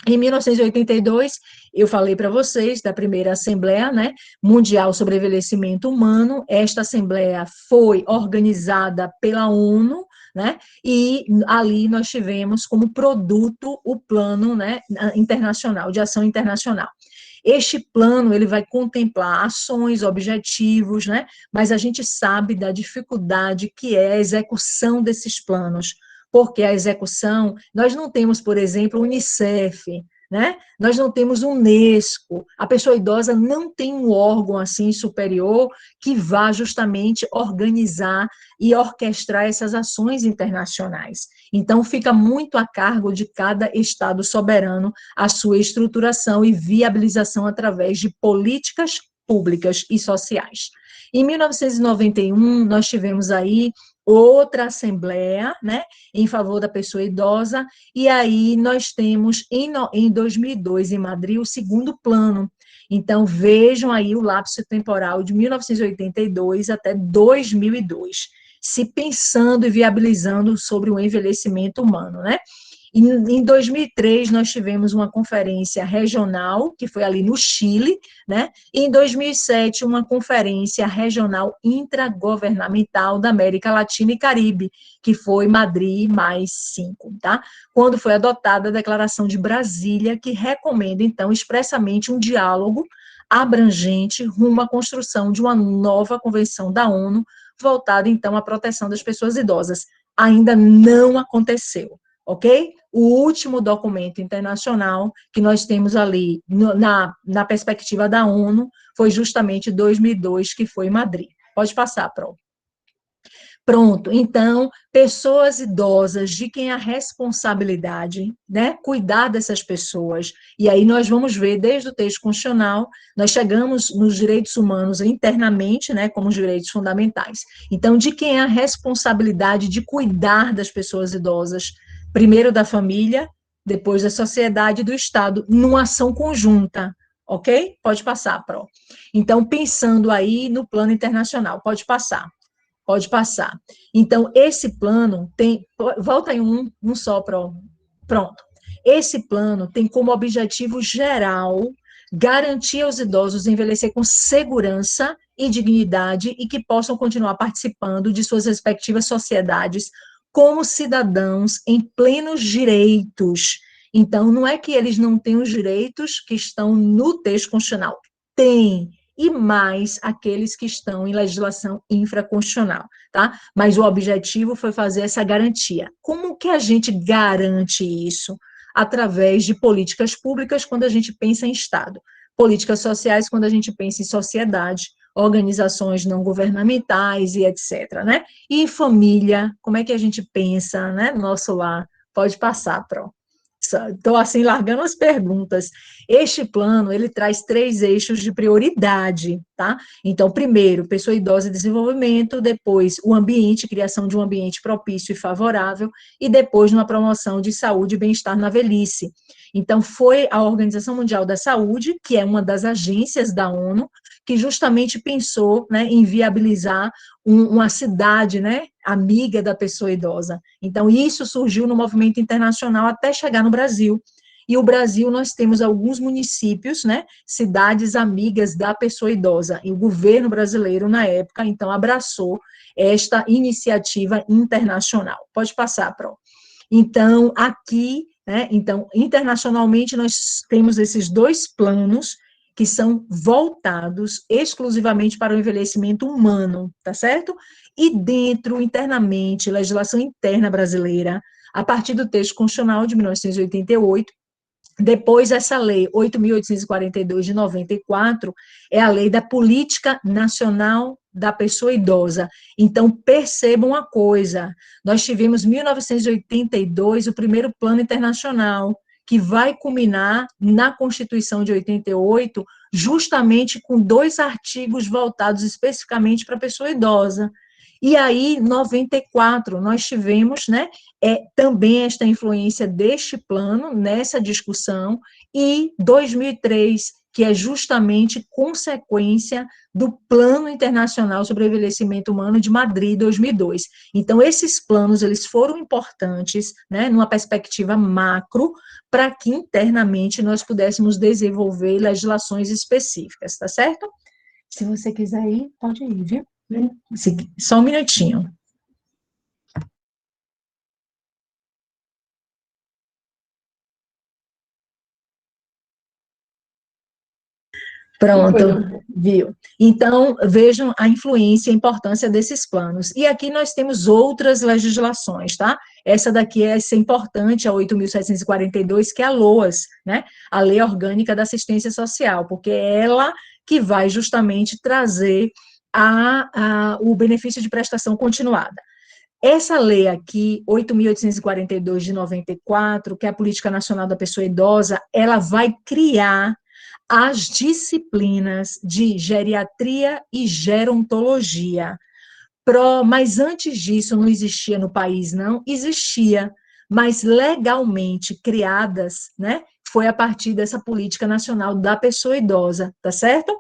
Em 1982, eu falei para vocês da primeira Assembleia, né, Mundial sobre Envelhecimento Humano. Esta Assembleia foi organizada pela ONU, né, e ali nós tivemos como produto o plano, né, internacional, de ação internacional. Este plano, ele vai contemplar ações, objetivos, né, mas a gente sabe da dificuldade que é a execução desses planos, porque a execução, nós não temos, por exemplo, o Unicef, né? Nós não temos Unesco, a pessoa idosa não tem um órgão assim superior que vá justamente organizar e orquestrar essas ações internacionais. Então, fica muito a cargo de cada Estado soberano a sua estruturação e viabilização através de políticas públicas e sociais. Em 1991, nós tivemos aí outra assembleia, né, em favor da pessoa idosa, e aí nós temos, em 2002, em Madrid, o segundo plano. Então, vejam aí o lapso temporal de 1982 até 2002, se pensando e viabilizando sobre o envelhecimento humano, né? Em 2003, nós tivemos uma conferência regional, que foi ali no Chile, né? E em 2007, uma conferência regional intragovernamental da América Latina e Caribe, que foi Madrid +5, tá? Quando foi adotada a Declaração de Brasília, que recomenda, então, expressamente um diálogo abrangente rumo à construção de uma nova convenção da ONU, voltada, então, à proteção das pessoas idosas. Ainda não aconteceu. Ok? O último documento internacional que nós temos ali na perspectiva da ONU foi justamente 2002, que foi em Madrid. Pode passar, Pro. Pronto, então, pessoas idosas, de quem a responsabilidade, né, cuidar dessas pessoas, e aí nós vamos ver, desde o texto constitucional, nós chegamos nos direitos humanos internamente, né, como os direitos fundamentais. Então, de quem é a responsabilidade de cuidar das pessoas idosas, primeiro da família, depois da sociedade e do Estado, numa ação conjunta, ok? Pode passar, Pro. Então, pensando aí no plano internacional, pode passar. Pode passar. Então, esse plano tem. Volta aí um só, pronto. Esse plano tem como objetivo geral garantir aos idosos envelhecer com segurança e dignidade e que possam continuar participando de suas respectivas sociedades como cidadãos em plenos direitos. Então, não é que eles não têm os direitos que estão no texto constitucional. Tem, e mais aqueles que estão em legislação infraconstitucional, tá? Mas o objetivo foi fazer essa garantia. Como que a gente garante isso? Através de políticas públicas, quando a gente pensa em Estado. Políticas sociais, quando a gente pensa em sociedade, organizações não governamentais e etc., né? E em família, como é que a gente pensa, né? Nosso lar. Pode passar, Pro. Estou, assim, largando as perguntas. Este plano, ele traz 3 eixos de prioridade, tá? Então, primeiro, pessoa idosa e desenvolvimento, depois, o ambiente, criação de um ambiente propício e favorável, e depois, uma promoção de saúde e bem-estar na velhice. Então, foi a Organização Mundial da Saúde, que é uma das agências da ONU, que justamente pensou, né, em viabilizar uma cidade, né, amiga da pessoa idosa. Então, isso surgiu no movimento internacional até chegar no Brasil. E o Brasil, nós temos alguns municípios, né, cidades amigas da pessoa idosa. E o governo brasileiro, na época, então, abraçou esta iniciativa internacional. Pode passar, Pro. Então, aqui, né, então, internacionalmente, nós temos esses 2 planos que são voltados exclusivamente para o envelhecimento humano, tá certo? E dentro, internamente, legislação interna brasileira, a partir do texto constitucional de 1988, depois essa lei 8.842 de 94, é a lei da Política Nacional da Pessoa Idosa. Então, percebam uma coisa, nós tivemos em 1982 o primeiro plano internacional, que vai culminar na Constituição de 88, justamente com 2 artigos voltados especificamente para a pessoa idosa. E aí, 94, nós tivemos, né, também esta influência deste plano nessa discussão, e 2003, que é justamente consequência do Plano Internacional sobre o Envelhecimento Humano de Madrid, 2002. Então, esses planos, eles foram importantes, né, numa perspectiva macro, para que internamente nós pudéssemos desenvolver legislações específicas, tá certo? Se você quiser ir, pode ir, viu? Só um minutinho. Pronto, viu? Então, vejam a influência e a importância desses planos. E aqui nós temos outras legislações, tá? Essa daqui é importante, a 8.742, que é a LOAS, né? A Lei Orgânica da Assistência Social, porque é ela que vai justamente trazer o benefício de prestação continuada. Essa lei aqui, 8.842 de 94, que é a Política Nacional da Pessoa Idosa, ela vai criar as disciplinas de geriatria e gerontologia. Mas antes disso não existia no país, não? Existia, mas legalmente criadas, né? Foi a partir dessa Política Nacional da Pessoa Idosa, tá certo?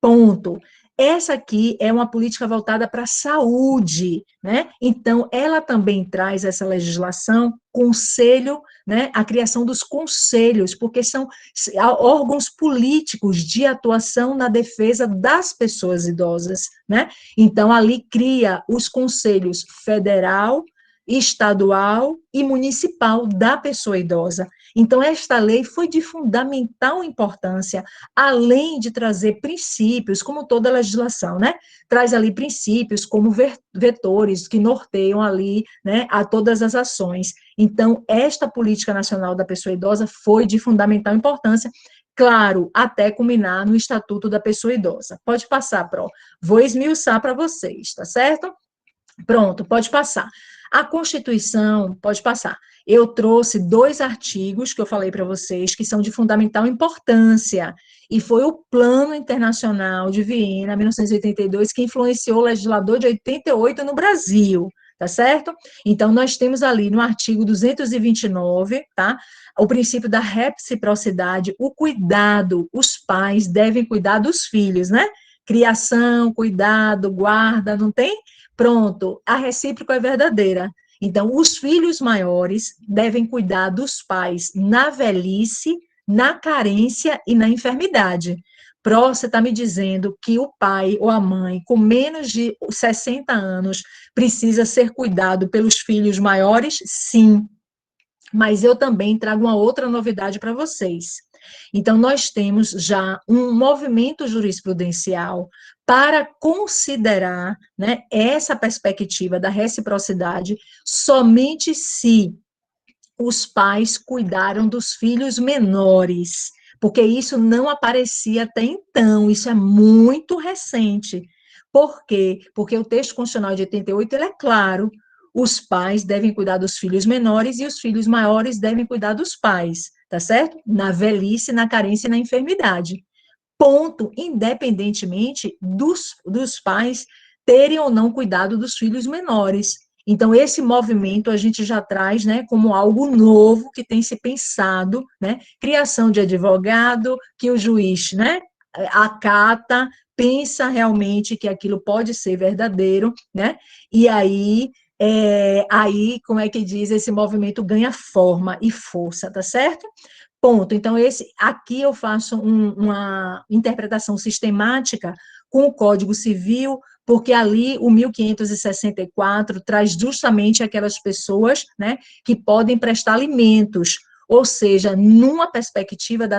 Ponto. Essa aqui é uma política voltada para a saúde, né? Então, ela também traz essa legislação, conselho, né? A criação dos conselhos, porque são órgãos políticos de atuação na defesa das pessoas idosas, né? Então, ali cria os conselhos federal, estadual e municipal da pessoa idosa. Então, esta lei foi de fundamental importância, além de trazer princípios, como toda legislação, né? Traz ali princípios como vetores que norteiam ali, né, a todas as ações. Então, esta Política Nacional da Pessoa Idosa foi de fundamental importância, claro, até culminar no Estatuto da Pessoa Idosa. Pode passar, Pro. Vou esmiuçar para vocês, tá certo? Pronto, pode passar. A Constituição, pode passar. Eu trouxe 2 artigos que eu falei para vocês, que são de fundamental importância, e foi o Plano Internacional de Viena, 1982, que influenciou o legislador de 88 no Brasil, tá certo? Então, nós temos ali no artigo 229, tá? O princípio da reciprocidade, o cuidado, os pais devem cuidar dos filhos, né? Criação, cuidado, guarda, não tem? Pronto, a recíproca é verdadeira. Então, os filhos maiores devem cuidar dos pais na velhice, na carência e na enfermidade. Pró, você está me dizendo que o pai ou a mãe com menos de 60 anos precisa ser cuidado pelos filhos maiores? Sim. Mas eu também trago uma outra novidade para vocês. Então, nós temos já um movimento jurisprudencial para considerar, né, essa perspectiva da reciprocidade somente se os pais cuidaram dos filhos menores, porque isso não aparecia até então, isso é muito recente. Por quê? Porque o texto constitucional de 88, ele é claro, os pais devem cuidar dos filhos menores e os filhos maiores devem cuidar dos pais, tá certo? Na velhice, na carência e na enfermidade. Ponto, independentemente dos pais terem ou não cuidado dos filhos menores. Então, esse movimento a gente já traz, né, como algo novo que tem se pensado, né, criação de advogado, que o juiz, né, acata, pensa realmente que aquilo pode ser verdadeiro, né, e aí, como é que diz, esse movimento ganha forma e força, tá certo? Ponto. Então, aqui eu faço uma interpretação sistemática com o Código Civil, porque ali o 1564 traz justamente aquelas pessoas, né, que podem prestar alimentos, ou seja, numa perspectiva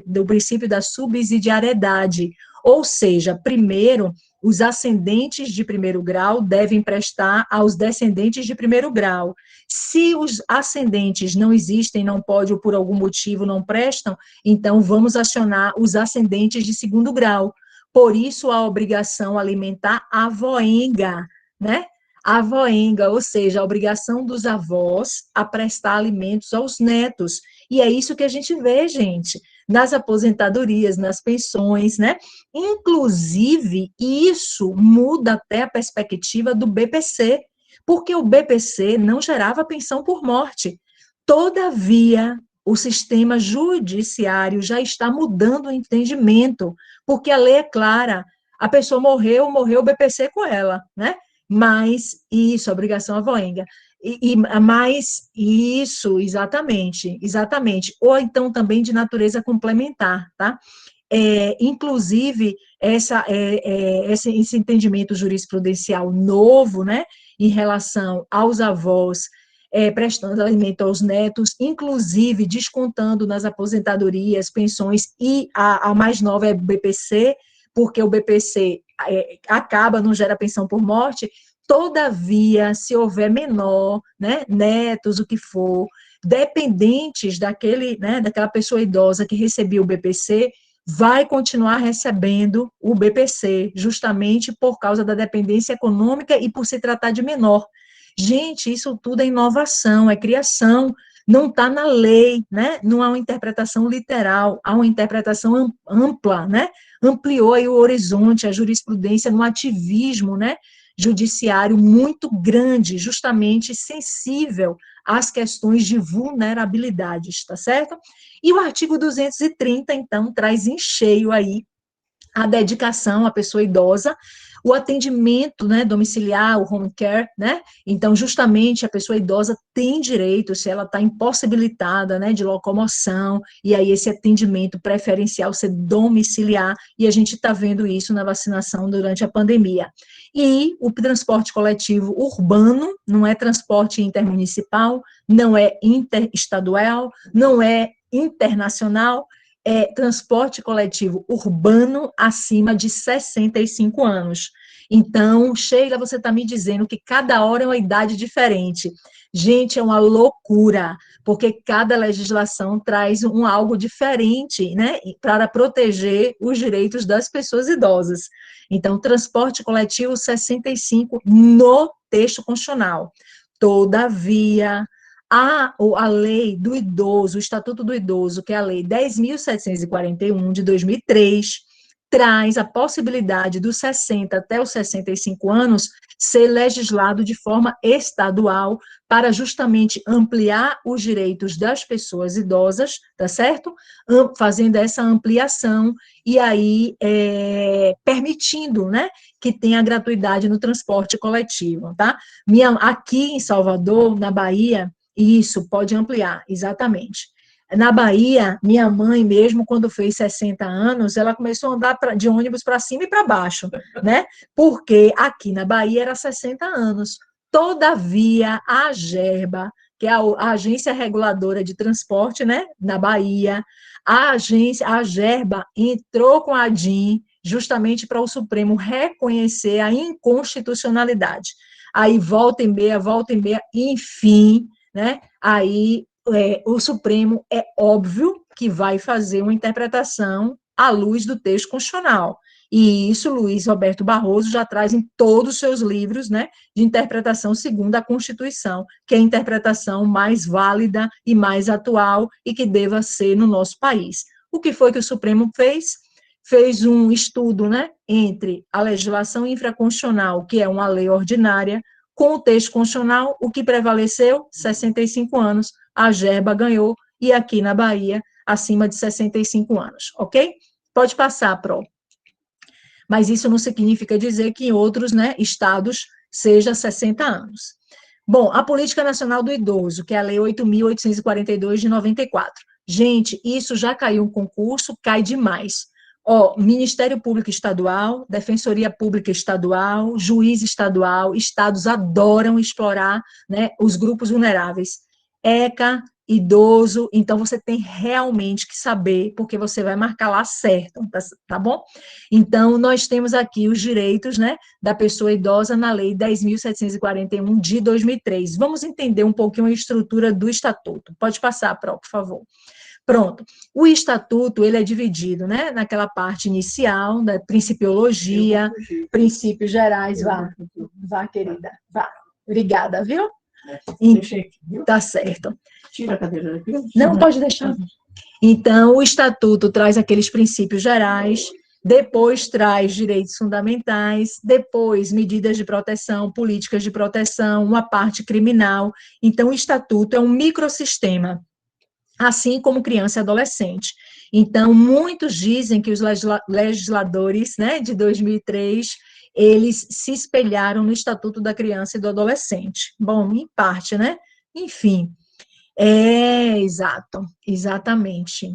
do princípio da subsidiariedade, ou seja, primeiro, os ascendentes de primeiro grau devem prestar aos descendentes de primeiro grau. Se os ascendentes não existem, não pode, ou por algum motivo não prestam, então vamos acionar os ascendentes de segundo grau. Por isso, a obrigação alimentar avoenga, né? Avoenga, ou seja, a obrigação dos avós a prestar alimentos aos netos. E é isso que a gente vê, gente, nas aposentadorias, nas pensões, né? Inclusive, isso muda até a perspectiva do BPC, porque o BPC não gerava pensão por morte. Todavia, o sistema judiciário já está mudando o entendimento, porque a lei é clara, a pessoa morreu o BPC com ela, né? Mas isso, obrigação avoenga. Mas isso, exatamente. Ou então também de natureza complementar, tá? Inclusive, esse entendimento jurisprudencial novo, né, em relação aos avós, prestando alimento aos netos, inclusive descontando nas aposentadorias, pensões, e a mais nova é o BPC, porque o BPC acaba, não gera pensão por morte. Todavia, se houver menor, né, netos, o que for, dependentes daquela pessoa idosa que recebia o BPC, vai continuar recebendo o BPC, justamente por causa da dependência econômica e por se tratar de menor. Gente, isso tudo é inovação, é criação, não está na lei, né? Não há uma interpretação literal, há uma interpretação ampla, né? Ampliou aí o horizonte, a jurisprudência no ativismo, né, judiciário muito grande, justamente sensível às questões de vulnerabilidades, tá certo? E o artigo 230, então, traz em cheio aí a dedicação à pessoa idosa, o atendimento, né, domiciliar, o home care, né, então, justamente, a pessoa idosa tem direito, se ela está impossibilitada, né, de locomoção, e aí esse atendimento preferencial ser domiciliar, e a gente está vendo isso na vacinação durante a pandemia. E o transporte coletivo urbano, não é transporte intermunicipal, não é interestadual, não é internacional, transporte coletivo urbano acima de 65 anos. Então, Sheila, você está me dizendo que cada hora é uma idade diferente. Gente, é uma loucura, porque cada legislação traz algo diferente, né, para proteger os direitos das pessoas idosas. Então, transporte coletivo 65 no texto constitucional. Todavia, a lei do idoso, o Estatuto do Idoso, que é a lei 10.741 de 2003, traz a possibilidade dos 60 até os 65 anos ser legislado de forma estadual para justamente ampliar os direitos das pessoas idosas, tá certo? Fazendo essa ampliação e aí permitindo, né, que tenha gratuidade no transporte coletivo, tá? Aqui em Salvador, na Bahia, isso pode ampliar, exatamente. Na Bahia, minha mãe mesmo, quando fez 60 anos, ela começou a andar de ônibus para cima e para baixo, né? Porque aqui na Bahia era 60 anos. Todavia, a Agerba, que é a Agência Reguladora de Transporte, né, na Bahia, a Agerba entrou com a ADIM justamente para o Supremo reconhecer a inconstitucionalidade. Aí volta e meia, enfim, né? Aí o Supremo é óbvio que vai fazer uma interpretação à luz do texto constitucional. E isso Luiz Roberto Barroso já traz em todos os seus livros, né, de interpretação segundo a Constituição, que é a interpretação mais válida e mais atual e que deva ser no nosso país. O que foi que o Supremo fez? Fez um estudo, né, entre a legislação infraconstitucional, que é uma lei ordinária, com o texto constitucional, o que prevaleceu? 65 anos. A Gerba ganhou, e aqui na Bahia, acima de 65 anos, ok? Pode passar, Pro. Mas isso não significa dizer que em outros, né, estados seja 60 anos. Bom, a Política Nacional do Idoso, que é a Lei 8.842 de 94. Gente, isso já caiu um concurso, cai demais. Ministério Público Estadual, Defensoria Pública Estadual, Juiz Estadual, estados adoram explorar, né, os grupos vulneráveis. ECA, idoso, então você tem realmente que saber, porque você vai marcar lá certo, tá bom? Então, nós temos aqui os direitos, né, da pessoa idosa na Lei 10.741 de 2003. Vamos entender um pouquinho a estrutura do Estatuto. Pode passar, Pro, por favor. Pronto. O Estatuto, ele é dividido, né, naquela parte inicial, da principiologia, princípios gerais. Vá, querida, vá. Obrigada, viu? Deixei aqui, viu? Tá certo. Tira a cadeira daqui. Não, pode deixar. Então, o Estatuto traz aqueles princípios gerais, depois traz direitos fundamentais, depois medidas de proteção, políticas de proteção, uma parte criminal. Então, o Estatuto é um microsistema, assim como criança e adolescente. Então, muitos dizem que os legisladores, né, de 2003, eles se espelharam no Estatuto da Criança e do Adolescente. Bom, em parte, né? Enfim, exatamente.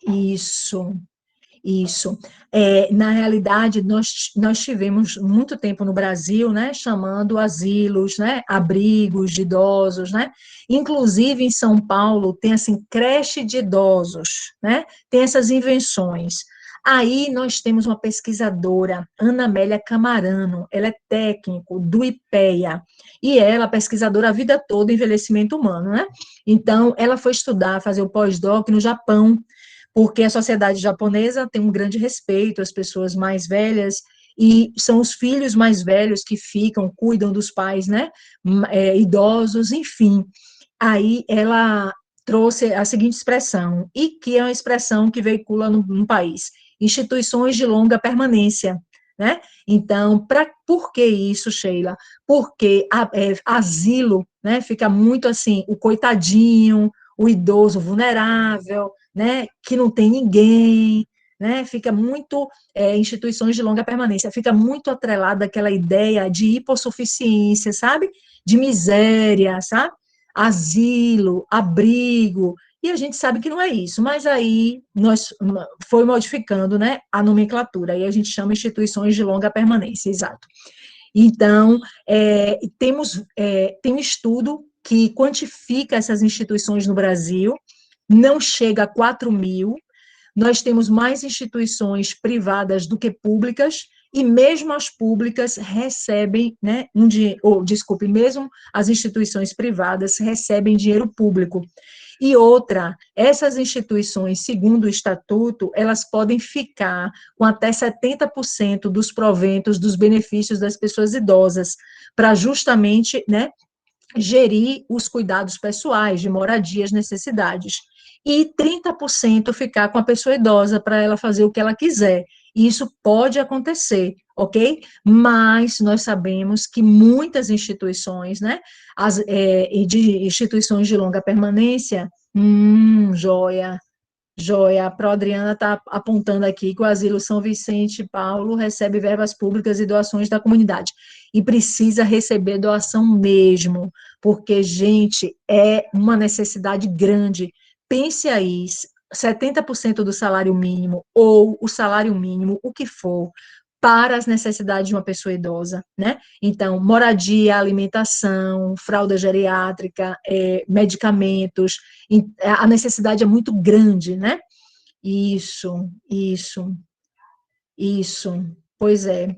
Isso. Na realidade, nós tivemos muito tempo no Brasil, né, chamando asilos, né, abrigos de idosos, né, inclusive em São Paulo tem, assim, creche de idosos, né, tem essas invenções. Aí nós temos uma pesquisadora, Ana Amélia Camarano, ela é técnico do IPEA, e ela é pesquisadora a vida toda em envelhecimento humano, né, então ela foi estudar, fazer o pós-doc no Japão, porque a sociedade japonesa tem um grande respeito às pessoas mais velhas, e são os filhos mais velhos que cuidam dos pais, né, idosos, enfim. Aí ela trouxe a seguinte expressão, e que é uma expressão que veicula no país: instituições de longa permanência, né? Então, por que isso, Sheila? Porque asilo, né, fica muito assim, o coitadinho, o idoso vulnerável, né, que não tem ninguém, né, fica muito, instituições de longa permanência, fica muito atrelada àquela ideia de hipossuficiência, sabe? De miséria, sabe? Asilo, abrigo, e a gente sabe que não é isso, mas aí foi modificando, né, a nomenclatura, aí a gente chama instituições de longa permanência, exato. Então, tem um estudo que quantifica essas instituições no Brasil, não chega a 4.000, nós temos mais instituições privadas do que públicas, E mesmo as públicas recebem, né, mesmo as instituições privadas recebem dinheiro público. E outra, essas instituições, segundo o estatuto, elas podem ficar com até 70% dos proventos, dos benefícios das pessoas idosas, para justamente, né, gerir os cuidados pessoais, de moradia, as necessidades. E 30% ficar com a pessoa idosa para ela fazer o que ela quiser. E isso pode acontecer, ok? Mas nós sabemos que muitas instituições, né, de instituições de longa permanência, joia, joia, a Prodriana está apontando aqui que o Asilo São Vicente Paulo recebe verbas públicas e doações da comunidade. E precisa receber doação mesmo, porque, gente, é uma necessidade grande. Pense aí, 70% do salário mínimo, ou o salário mínimo, o que for, para as necessidades de uma pessoa idosa, né? Então, moradia, alimentação, fralda geriátrica, medicamentos, a necessidade é muito grande, né? Isso, isso, pois é.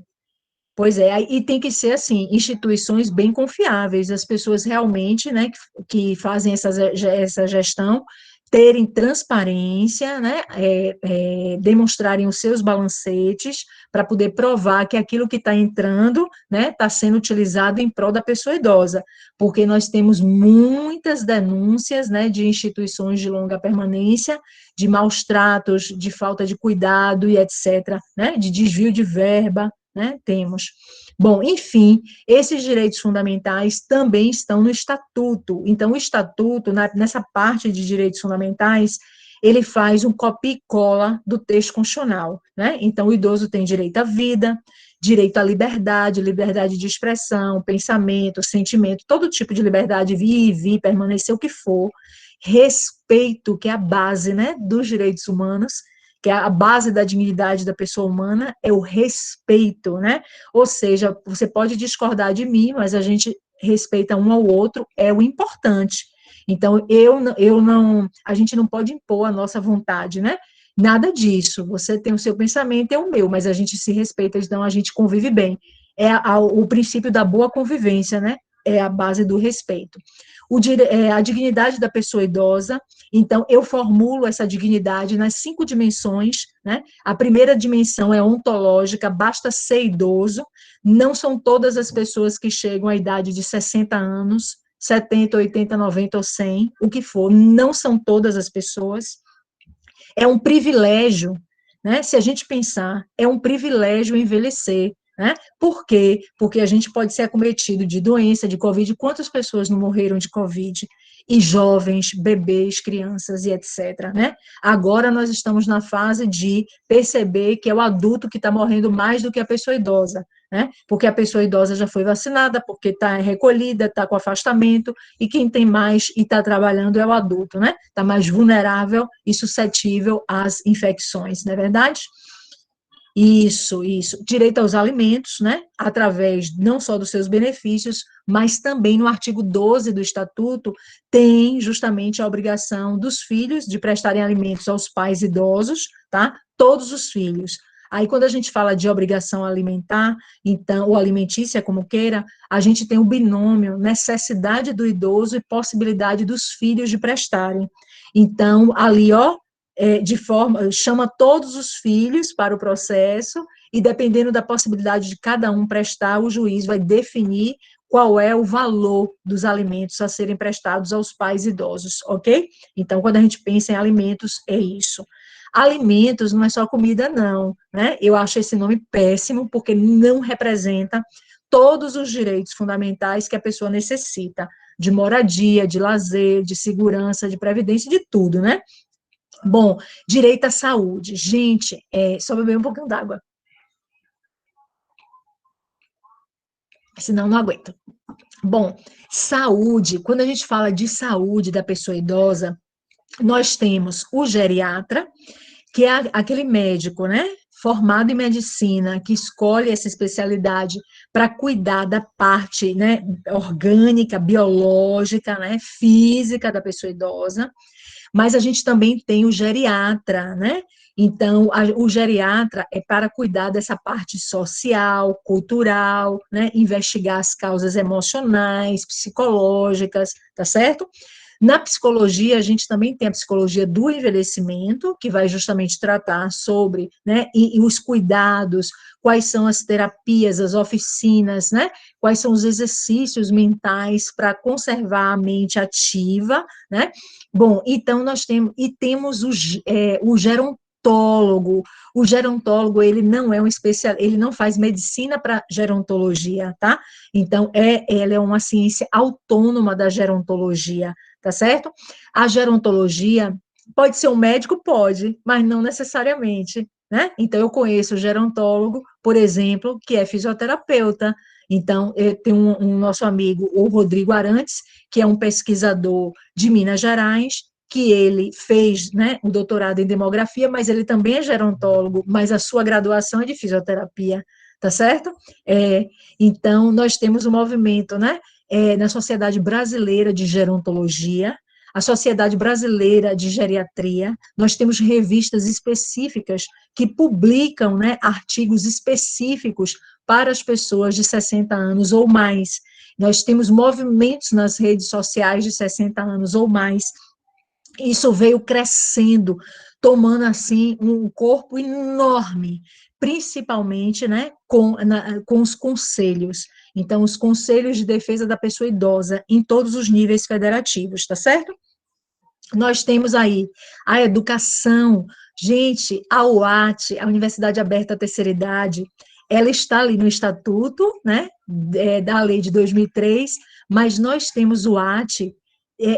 Pois é, e tem que ser assim, instituições bem confiáveis, as pessoas realmente, né, que fazem essa gestão, terem transparência, né, demonstrarem os seus balancetes, para poder provar que aquilo que está entrando, né, está sendo utilizado em prol da pessoa idosa, porque nós temos muitas denúncias, né, de instituições de longa permanência, de maus tratos, de falta de cuidado e etc., né, de desvio de verba, né, temos. Bom, enfim, esses direitos fundamentais também estão no Estatuto. Então, o Estatuto, nessa parte de direitos fundamentais, ele faz um copia e cola do texto constitucional, né? Então, o idoso tem direito à vida, direito à liberdade, liberdade de expressão, pensamento, sentimento, todo tipo de liberdade, vir e vir, permanecer o que for, respeito, que é a base, né, dos direitos humanos, que é a base da dignidade da pessoa humana, é o respeito, né? Ou seja, você pode discordar de mim, mas a gente respeita um ao outro, é o importante. Então, a gente não pode impor a nossa vontade, né? Nada disso. Você tem o seu pensamento, é o meu, mas a gente se respeita, então a gente convive bem. O princípio da boa convivência, né? É a base do respeito. A dignidade da pessoa idosa, então, eu formulo essa dignidade nas 5 dimensões, né? A primeira dimensão é ontológica, basta ser idoso, não são todas as pessoas que chegam à idade de 60 anos, 70, 80, 90 ou 100, o que for, não são todas as pessoas. É um privilégio, né? Se a gente pensar, é um privilégio envelhecer, né? Por quê? Porque a gente pode ser acometido de doença, de Covid. Quantas pessoas não morreram de Covid? E jovens, bebês, crianças e etc., né? Agora nós estamos na fase de perceber que é o adulto que está morrendo mais do que a pessoa idosa, né? Porque a pessoa idosa já foi vacinada, porque está recolhida, está com afastamento, e quem tem mais e está trabalhando é o adulto, né? Está mais vulnerável e suscetível às infecções, não é verdade? Isso. Direito aos alimentos, né? Através não só dos seus benefícios, mas também no artigo 12 do Estatuto, tem justamente a obrigação dos filhos de prestarem alimentos aos pais idosos, tá? Todos os filhos. Aí, quando a gente fala de obrigação alimentar, então, ou alimentícia, como queira, a gente tem o binômio necessidade do idoso e possibilidade dos filhos de prestarem. Então, ali, ó, chama todos os filhos para o processo, e dependendo da possibilidade de cada um prestar, o juiz vai definir qual é o valor dos alimentos a serem prestados aos pais idosos, ok? Então, quando a gente pensa em alimentos, é isso. Alimentos não é só comida, não, né? Eu acho esse nome péssimo, porque não representa todos os direitos fundamentais que a pessoa necessita, de moradia, de lazer, de segurança, de previdência, de tudo, né? Bom, direito à saúde. Gente, só beber um pouquinho d'água. Senão não aguento. Bom, saúde. Quando a gente fala de saúde da pessoa idosa, nós temos o geriatra, que é aquele médico, né? Formado em medicina, que escolhe essa especialidade para cuidar da parte, né, orgânica, biológica, né, física da pessoa idosa. Mas a gente também tem o geriatra, né? Então, o geriatra é para cuidar dessa parte social, cultural, né? Investigar as causas emocionais, psicológicas, tá certo? Na psicologia, a gente também tem a psicologia do envelhecimento, que vai justamente tratar sobre, né, e os cuidados, quais são as terapias, as oficinas, né, quais são os exercícios mentais para conservar a mente ativa, né. Bom, então nós temos o gerontólogo. O gerontólogo, ele não é um especialista, ele não faz medicina para gerontologia, tá? Então, ela é uma ciência autônoma da gerontologia, tá certo? A gerontologia pode ser um médico? Pode, mas não necessariamente, né? Então, eu conheço o gerontólogo, por exemplo, que é fisioterapeuta. Então, tem um nosso amigo, o Rodrigo Arantes, que é um pesquisador de Minas Gerais, que ele fez, né, o doutorado em demografia, mas ele também é gerontólogo, mas a sua graduação é de fisioterapia, tá certo? Então, nós temos um movimento, né, na Sociedade Brasileira de Gerontologia, a Sociedade Brasileira de Geriatria, nós temos revistas específicas que publicam, né, artigos específicos para as pessoas de 60 anos ou mais. Nós temos movimentos nas redes sociais de 60 anos ou mais. Isso veio crescendo, tomando, assim, um corpo enorme, principalmente, né, com os conselhos. Então, os conselhos de defesa da pessoa idosa em todos os níveis federativos, tá certo? Nós temos aí a educação. Gente, a UAT, a Universidade Aberta à Terceira Idade, ela está ali no estatuto, né, da lei de 2003, mas nós temos o UAT,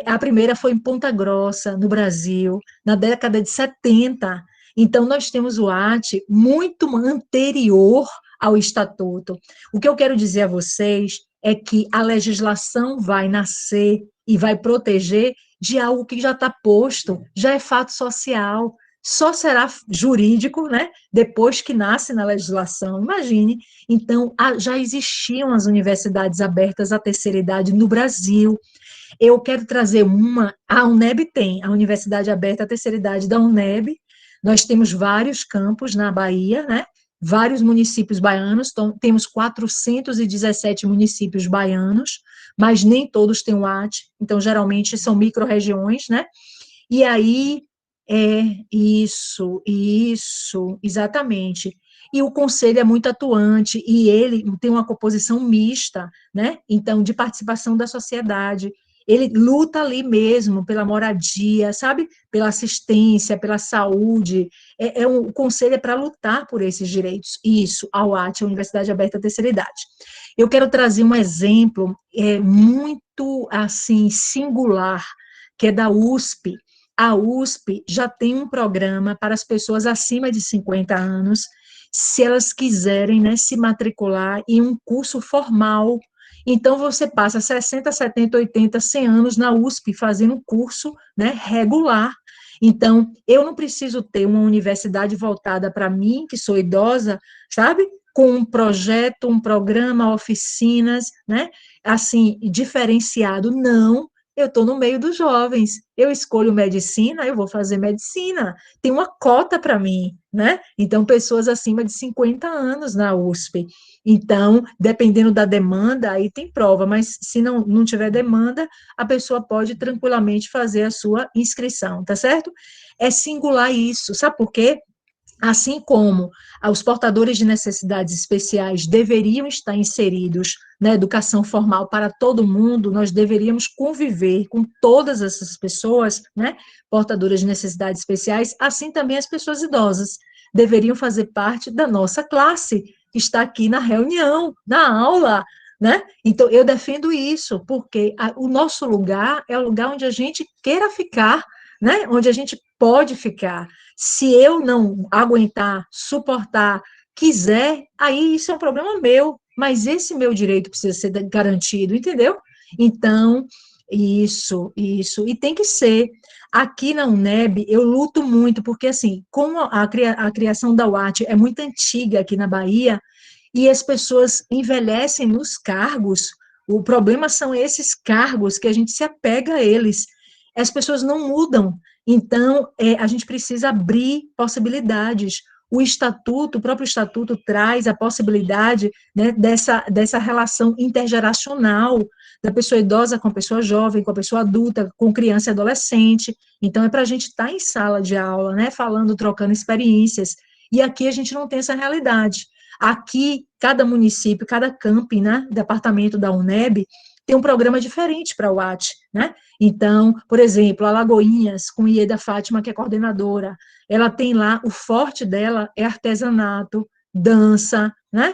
a primeira foi em Ponta Grossa, no Brasil, na década de 70. Então, nós temos o UAT muito anterior ao estatuto. O que eu quero dizer a vocês é que a legislação vai nascer e vai proteger de algo que já está posto, já é fato social, só será jurídico, né, depois que nasce na legislação, imagine. Então, já existiam as universidades abertas à terceira idade no Brasil. Eu quero trazer a UNEB tem, a Universidade Aberta à Terceira Idade da UNEB, nós temos vários campos na Bahia, né, vários municípios baianos, então, temos 417 municípios baianos, mas nem todos têm o AT, então, geralmente, são micro-regiões, né, e aí, exatamente. E o conselho é muito atuante, e ele tem uma composição mista, né, então, de participação da sociedade. Ele luta ali mesmo pela moradia, sabe, pela assistência, pela saúde. O conselho é para lutar por esses direitos. Isso, a UAT, a Universidade Aberta à Terceira Idade. Eu quero trazer um exemplo muito, assim, singular, que é da USP. A USP já tem um programa para as pessoas acima de 50 anos, se elas quiserem, né, se matricular em um curso formal. Então, você passa 60, 70, 80, 100 anos na USP fazendo um curso, né, regular. Então, eu não preciso ter uma universidade voltada para mim, que sou idosa, sabe? Com um projeto, um programa, oficinas, né? Assim, diferenciado. Não, eu estou no meio dos jovens. Eu escolho medicina, eu vou fazer medicina. Tem uma cota para mim, né? Então, pessoas acima de 50 anos na USP. Então, dependendo da demanda, aí tem prova, mas se não tiver demanda, a pessoa pode tranquilamente fazer a sua inscrição, tá certo? É singular isso, sabe por quê? Assim como os portadores de necessidades especiais deveriam estar inseridos na educação formal para todo mundo, nós deveríamos conviver com todas essas pessoas, né, portadoras de necessidades especiais, assim também as pessoas idosas deveriam fazer parte da nossa classe, que está aqui na reunião, na aula, né? Então, eu defendo isso, porque o nosso lugar é o lugar onde a gente queira ficar, né? Onde a gente pode ficar. Se eu não aguentar, suportar, quiser, aí isso é um problema meu, mas esse meu direito precisa ser garantido, entendeu? Então, isso, e tem que ser. Aqui na UNEB, eu luto muito, porque, assim, como a criação da UAT é muito antiga aqui na Bahia, e as pessoas envelhecem nos cargos, o problema são esses cargos que a gente se apega a eles. As pessoas não mudam. Então, a gente precisa abrir possibilidades. O próprio estatuto traz a possibilidade, né, dessa relação intergeracional da pessoa idosa com a pessoa jovem, com a pessoa adulta, com criança e adolescente. Então, é para a gente estar em sala de aula, né, falando, trocando experiências. E aqui a gente não tem essa realidade. Aqui, cada município, cada camping, né, departamento da UNEB, tem um programa diferente para o AT, né? Então, por exemplo, Alagoinhas, com Ieda Fátima, que é coordenadora, ela tem lá, o forte dela é artesanato, dança, né?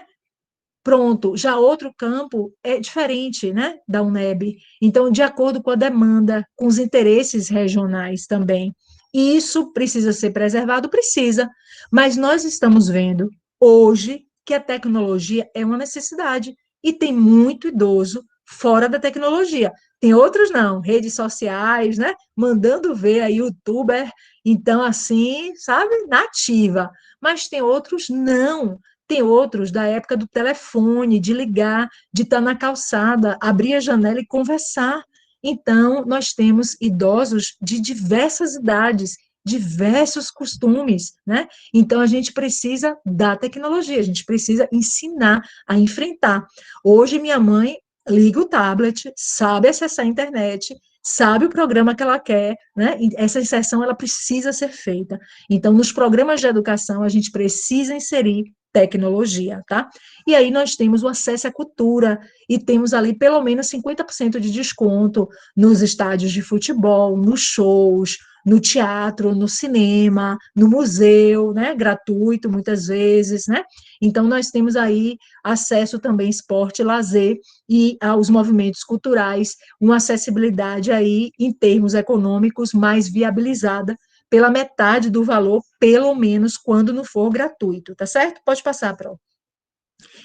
Pronto, já outro campo é diferente, né, da UNEB. Então, de acordo com a demanda, com os interesses regionais também. E isso precisa ser preservado? Precisa, mas nós estamos vendo hoje que a tecnologia é uma necessidade e tem muito idoso fora da tecnologia. Tem outros não, redes sociais, né, mandando ver aí youtuber, então assim, sabe, nativa. Mas tem outros não, tem outros da época do telefone, de ligar, de estar na calçada, abrir a janela e conversar. Então, nós temos idosos de diversas idades, diversos costumes, né? Então, a gente precisa da tecnologia, a gente precisa ensinar a enfrentar. Hoje, minha mãe liga o tablet, sabe acessar a internet, sabe o programa que ela quer, né? E essa inserção, ela precisa ser feita. Então, nos programas de educação, a gente precisa inserir tecnologia, tá? E aí nós temos o acesso à cultura, e temos ali pelo menos 50% de desconto nos estádios de futebol, nos shows, no teatro, no cinema, no museu, né, gratuito muitas vezes, né? Então nós temos aí acesso também esporte, lazer e aos movimentos culturais, uma acessibilidade aí em termos econômicos mais viabilizada pela metade do valor, pelo menos quando não for gratuito, tá certo? Pode passar, Pro.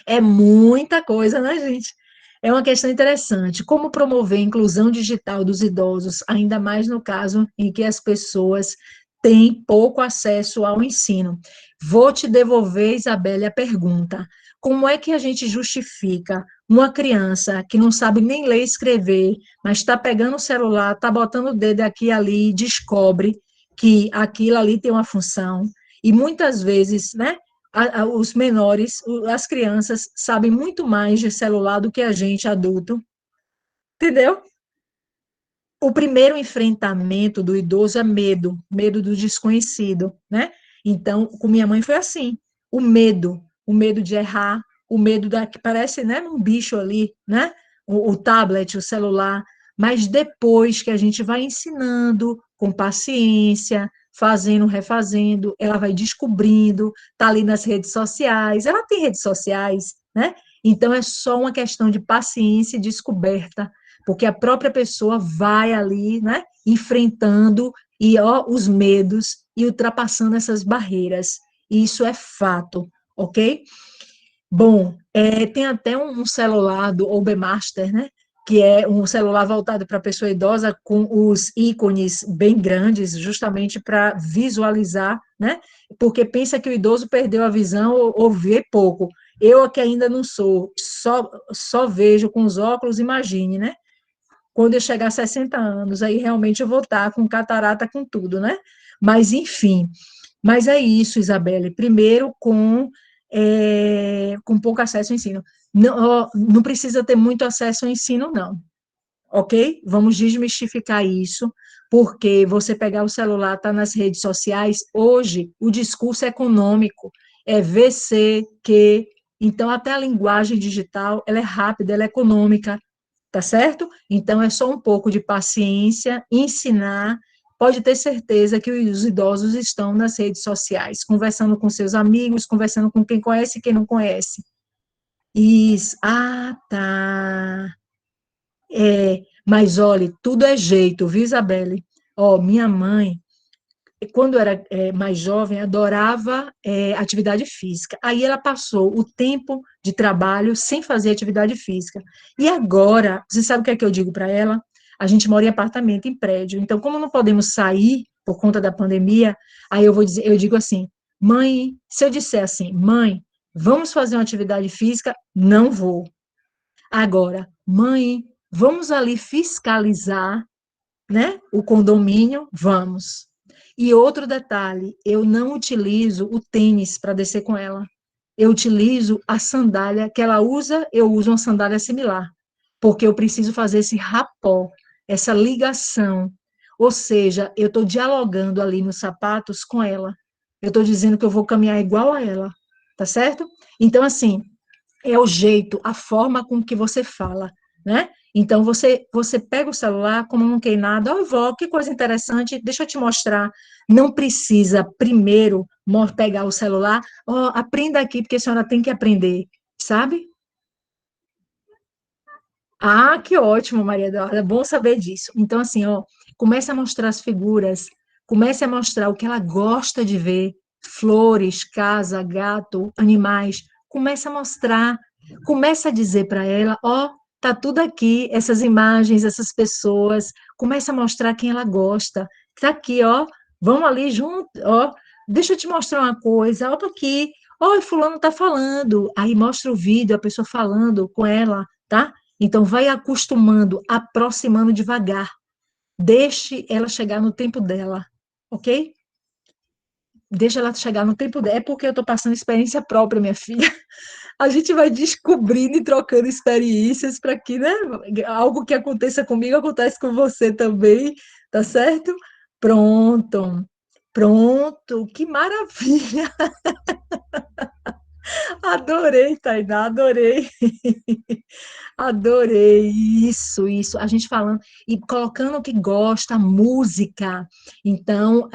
É muita coisa, né, gente? É uma questão interessante. Como promover a inclusão digital dos idosos, ainda mais no caso em que as pessoas têm pouco acesso ao ensino? Vou te devolver, Isabelle, a pergunta. Como é que a gente justifica uma criança que não sabe nem ler e escrever, mas está pegando o celular, está botando o dedo aqui e ali, descobre que aquilo ali tem uma função, e muitas vezes, né, os menores, as crianças, sabem muito mais de celular do que a gente, adulto, entendeu? O primeiro enfrentamento do idoso é medo, medo do desconhecido, né? Então, com minha mãe foi assim, o medo de errar, o medo da que parece, né, um bicho ali, né? O tablet, o celular, mas depois que a gente vai ensinando com paciência, fazendo, refazendo, ela vai descobrindo, tá ali nas redes sociais, ela tem redes sociais, né? Então é só uma questão de paciência e descoberta, porque a própria pessoa vai ali, né, enfrentando e ó, os medos e ultrapassando essas barreiras. E isso é fato, ok? Bom, tem até um celular do OBmaster, né, que é um celular voltado para a pessoa idosa com os ícones bem grandes, justamente para visualizar, né, porque pensa que o idoso perdeu a visão ou vê pouco. Eu que ainda não sou, só vejo com os óculos, imagine, né? Quando eu chegar a 60 anos, aí realmente eu vou estar com catarata, com tudo, né? Mas, enfim, mas é isso, Isabelle. Primeiro, com pouco acesso ao ensino. Não precisa ter muito acesso ao ensino, não, ok? Vamos desmistificar isso, porque você pegar o celular, tá nas redes sociais, hoje o discurso é econômico, é VC, que, então até a linguagem digital, ela é rápida, ela é econômica, tá certo? Então, é só um pouco de paciência, ensinar, pode ter certeza que os idosos estão nas redes sociais, conversando com seus amigos, conversando com quem conhece e quem não conhece. Isso, tá. Mas olha, tudo é jeito, viu, Isabelle? Ó, minha mãe, quando era mais jovem, adorava atividade física. Aí ela passou o tempo de trabalho sem fazer atividade física. E agora, você sabe o que é que eu digo para ela? A gente mora em apartamento, em prédio. Então, como não podemos sair por conta da pandemia, aí eu digo assim, mãe, se eu disser assim, mãe, vamos fazer uma atividade física, não vou. Agora, mãe, vamos ali fiscalizar, né, o condomínio, vamos. E outro detalhe, eu não utilizo o tênis para descer com ela. Eu utilizo a sandália que ela usa, eu uso uma sandália similar, porque eu preciso fazer esse rapó, essa ligação. Ou seja, eu estou dialogando ali nos sapatos com ela. Eu estou dizendo que eu vou caminhar igual a ela, tá certo? Então, assim, é o jeito, a forma com que você fala, né? Então, você pega o celular, como não quer nada, ó, vó, que coisa interessante, deixa eu te mostrar. Não precisa primeiro pegar o celular, ó, aprenda aqui, porque a senhora tem que aprender, sabe? Ah, que ótimo, Maria Eduarda, é bom saber disso. Então, assim, ó, comece a mostrar as figuras, comece a mostrar o que ela gosta de ver, flores, casa, gato, animais, comece a mostrar, comece a dizer para ela, ó, tá tudo aqui, essas imagens, essas pessoas, comece a mostrar quem ela gosta, tá aqui, ó, vamos ali junto, ó, deixa eu te mostrar uma coisa, ó, tô aqui, ó, fulano tá falando, aí mostra o vídeo, a pessoa falando com ela, tá? Então, vai acostumando, aproximando devagar. Deixe ela chegar no tempo dela, ok? Deixa ela chegar no tempo dela. É porque eu estou passando experiência própria, minha filha. A gente vai descobrindo e trocando experiências para que, né, algo que aconteça comigo acontece com você também, tá certo? Pronto, pronto, que maravilha! Adorei, Tainá, adorei. Adorei, isso. A gente falando e colocando o que gosta, música. Então,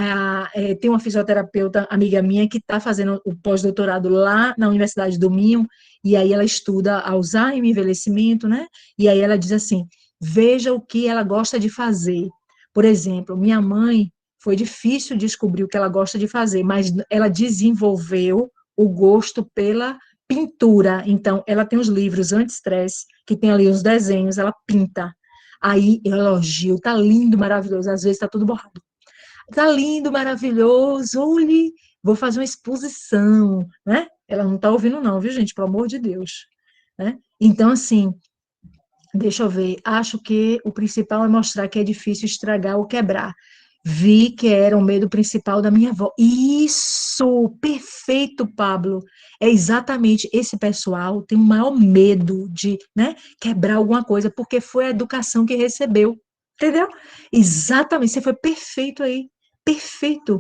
tem uma fisioterapeuta, amiga minha, que está fazendo o pós-doutorado lá na Universidade do Minho, e aí ela estuda Alzheimer, envelhecimento, né? E aí ela diz assim: veja o que ela gosta de fazer. Por exemplo, minha mãe, foi difícil descobrir o que ela gosta de fazer, mas ela desenvolveu o gosto pela pintura. Então, ela tem os livros anti-estresse, que tem ali os desenhos, ela pinta. Aí eu elogio, tá lindo, maravilhoso. Às vezes tá tudo borrado. Tá lindo, maravilhoso. Olhe, vou fazer uma exposição, né? Ela não tá ouvindo não, viu, gente? Pelo amor de Deus, né? Então, assim, deixa eu ver. Acho que o principal é mostrar que é difícil estragar ou quebrar. Vi que era o medo principal da minha avó. Isso! Perfeito, Pablo. É exatamente esse pessoal tem o maior medo de, né, quebrar alguma coisa, porque foi a educação que recebeu. Entendeu? Exatamente. Você foi perfeito aí. Perfeito.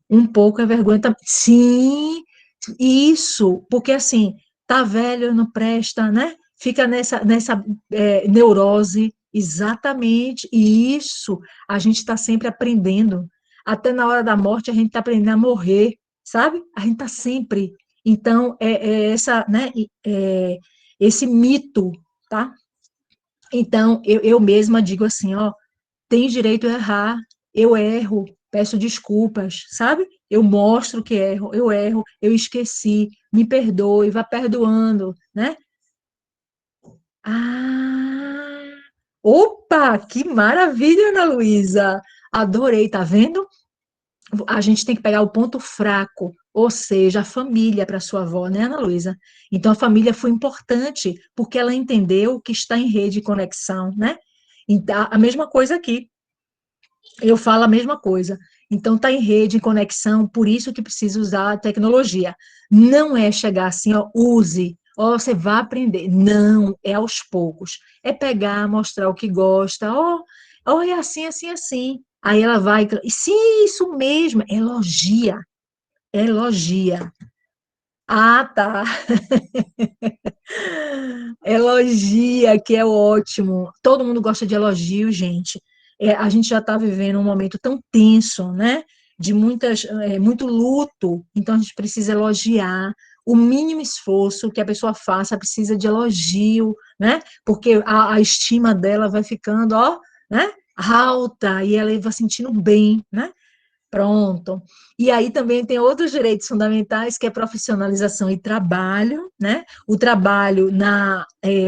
Um pouco é vergonha também. Sim, isso, porque assim, tá velho, não presta, né? Fica nessa neurose, exatamente, e isso, a gente está sempre aprendendo. Até na hora da morte, a gente está aprendendo a morrer, sabe? A gente está sempre. Então, essa, né, esse mito, tá? Então, eu mesma digo assim, ó, tem direito a errar, eu erro, peço desculpas, sabe? Eu mostro que erro, eu esqueci, me perdoe, vá perdoando, né? Ah, opa, que maravilha, Ana Luísa! Adorei, tá vendo? A gente tem que pegar o ponto fraco, ou seja, a família para sua avó, né, Ana Luísa? Então, a família foi importante, porque ela entendeu que está em rede de conexão, né? Então, a mesma coisa aqui. Eu falo a mesma coisa. Então, está em rede, em conexão, por isso que precisa usar a tecnologia. Não é chegar assim, ó, use, ó, você vai aprender. Não, é aos poucos. É pegar, mostrar o que gosta, ó, é assim, assim, assim. Aí ela vai, sim, isso mesmo, elogia, elogia. Ah, tá. Elogia, que é ótimo. Todo mundo gosta de elogio, gente. A gente já está vivendo um momento tão tenso, né? De muito luto. Então a gente precisa elogiar. O mínimo esforço que a pessoa faça precisa de elogio, né? Porque a estima dela vai ficando, ó, né? Alta e ela vai sentindo bem, né? Pronto. E aí também tem outros direitos fundamentais, que é profissionalização e trabalho, né? O trabalho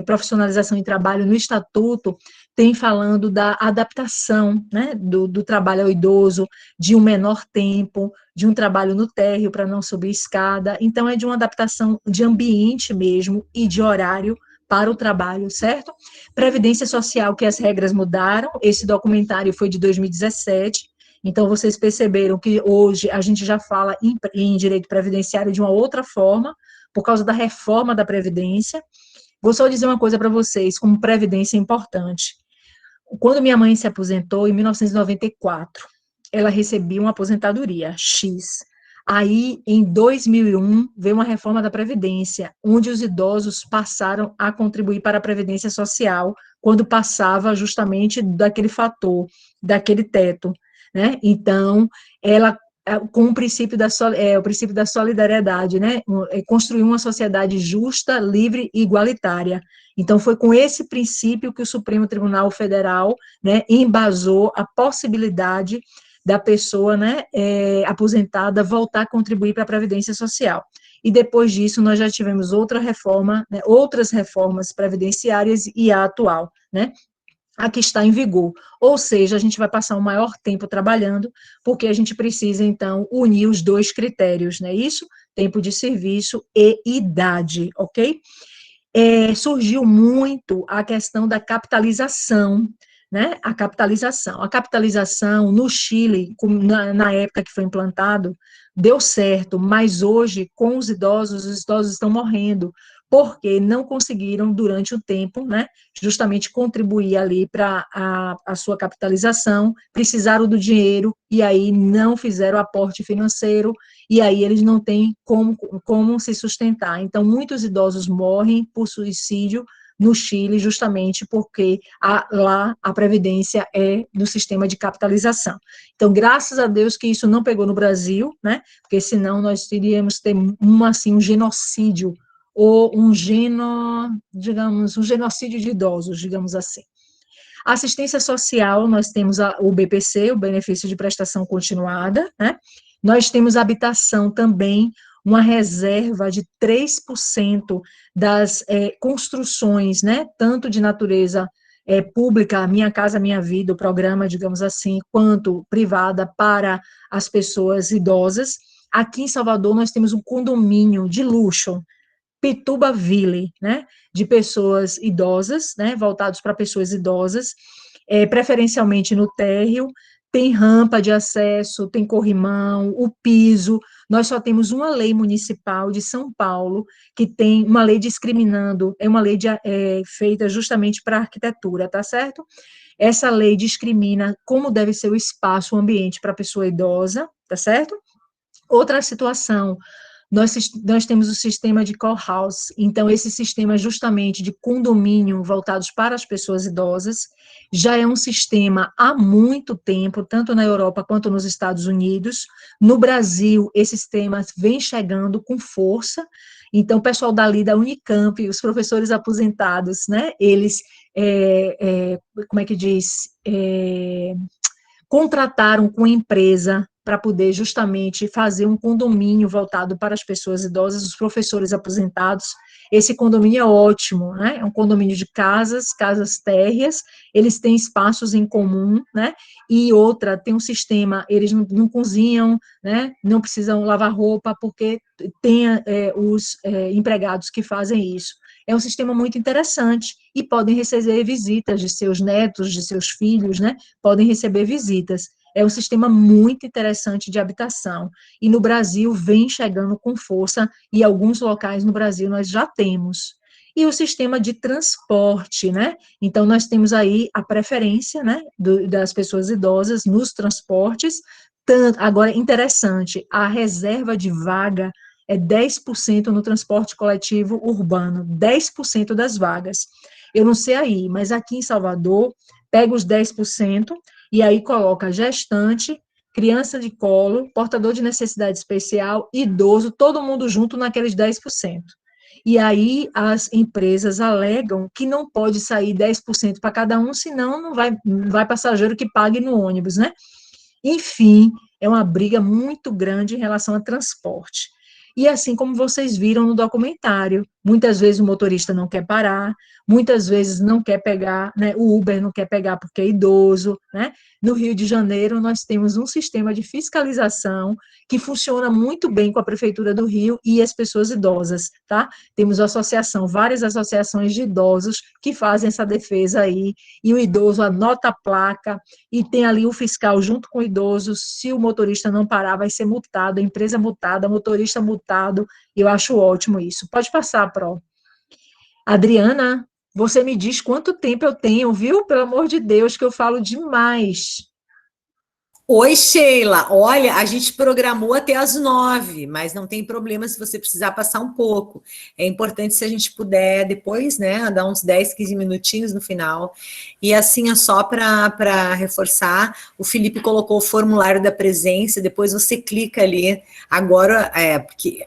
profissionalização e trabalho no Estatuto tem falando da adaptação, né? Do trabalho ao idoso, de um menor tempo, de um trabalho no térreo para não subir escada. Então, é de uma adaptação de ambiente mesmo e de horário para o trabalho, certo? Previdência Social, que as regras mudaram. Esse documentário foi de 2017, Então, vocês perceberam que hoje a gente já fala em direito previdenciário de uma outra forma, por causa da reforma da Previdência. Vou só dizer uma coisa para vocês, como previdência é importante. Quando minha mãe se aposentou, em 1994, ela recebia uma aposentadoria X. Aí, em 2001, veio uma reforma da Previdência, onde os idosos passaram a contribuir para a Previdência Social, quando passava justamente daquele fator, daquele teto, né? Então, ela, com o princípio da solidariedade, né? Construiu uma sociedade justa, livre e igualitária. Então, foi com esse princípio que o Supremo Tribunal Federal, né, embasou a possibilidade da pessoa, né, aposentada voltar a contribuir para a Previdência Social. E depois disso, nós já tivemos outra reforma, né, outras reformas previdenciárias e a atual, né, a que está em vigor. Ou seja, a gente vai passar um maior tempo trabalhando, porque a gente precisa, então, unir os dois critérios, não é isso? Tempo de serviço e idade, ok? Surgiu muito a questão da capitalização, né? A capitalização no Chile, na época que foi implantado, deu certo, mas hoje, com os idosos estão morrendo, porque não conseguiram, durante o tempo, né, justamente contribuir ali para a sua capitalização, precisaram do dinheiro, e aí não fizeram aporte financeiro, e aí eles não têm como se sustentar. Então, muitos idosos morrem por suicídio no Chile, justamente porque lá a previdência é no sistema de capitalização. Então, graças a Deus que isso não pegou no Brasil, né? Porque senão nós iríamos ter um genocídio, ou digamos, um genocídio de idosos, digamos assim. Assistência social, nós temos o BPC, o Benefício de Prestação Continuada, né? Nós temos habitação também, uma reserva de 3% das construções, né, tanto de natureza pública, Minha Casa Minha Vida, o programa, digamos assim, quanto privada para as pessoas idosas. Aqui em Salvador, nós temos um condomínio de luxo, Pitubaville, né, de pessoas idosas, né, voltados para pessoas idosas, preferencialmente no térreo, tem rampa de acesso, tem corrimão, o piso. Nós só temos uma lei municipal de São Paulo, que tem uma lei discriminando, é uma lei feita justamente para arquitetura, tá certo? Essa lei discrimina como deve ser o espaço, o ambiente para a pessoa idosa, tá certo? Outra situação, nós temos o sistema de call house, então esse sistema justamente de condomínio voltados para as pessoas idosas, já é um sistema há muito tempo, tanto na Europa quanto nos Estados Unidos. No Brasil, esse sistema vem chegando com força, então o pessoal dali da Unicamp, os professores aposentados, né, eles, como é que diz, contrataram com a empresa para poder justamente fazer um condomínio voltado para as pessoas idosas, os professores aposentados. Esse condomínio é ótimo, né? É um condomínio de casas térreas, eles têm espaços em comum, né? E outra, tem um sistema, eles não cozinham, né? Não precisam lavar roupa, porque tem os empregados que fazem isso. É um sistema muito interessante, e podem receber visitas de seus netos, de seus filhos, né? Podem receber visitas. É um sistema muito interessante de habitação, e no Brasil vem chegando com força, e alguns locais no Brasil nós já temos. E o sistema de transporte, né? Então, nós temos aí a preferência, né, das pessoas idosas nos transportes. Agora, interessante, a reserva de vaga é 10% no transporte coletivo urbano, 10% das vagas. Eu não sei aí, mas aqui em Salvador, pega os 10%, e aí coloca gestante, criança de colo, portador de necessidade especial, idoso, todo mundo junto naqueles 10%. E aí as empresas alegam que não pode sair 10% para cada um, senão não vai passageiro que pague no ônibus, né? Enfim, é uma briga muito grande em relação a transporte. E assim como vocês viram no documentário, Muitas vezes o motorista não quer parar, muitas vezes não quer pegar, né, o Uber não quer pegar porque é idoso, né? No Rio de Janeiro, nós temos um sistema de fiscalização que funciona muito bem com a Prefeitura do Rio e as pessoas idosas, tá? Temos associação, várias associações de idosos que fazem essa defesa aí, e o idoso anota a placa, e tem ali o fiscal junto com o idoso, se o motorista não parar, vai ser multado, a empresa multada, motorista multado, e eu acho ótimo isso. Pode passar, Pro. Adriana, você me diz quanto tempo eu tenho, viu? Pelo amor de Deus, que eu falo demais. Oi, Sheila. Olha, a gente programou até às 9, mas não tem problema se você precisar passar um pouco. É importante se a gente puder depois, né, dar uns 10, 15 minutinhos no final. E assim, é só para reforçar, o Felipe colocou o formulário da presença, depois você clica ali. Agora, porque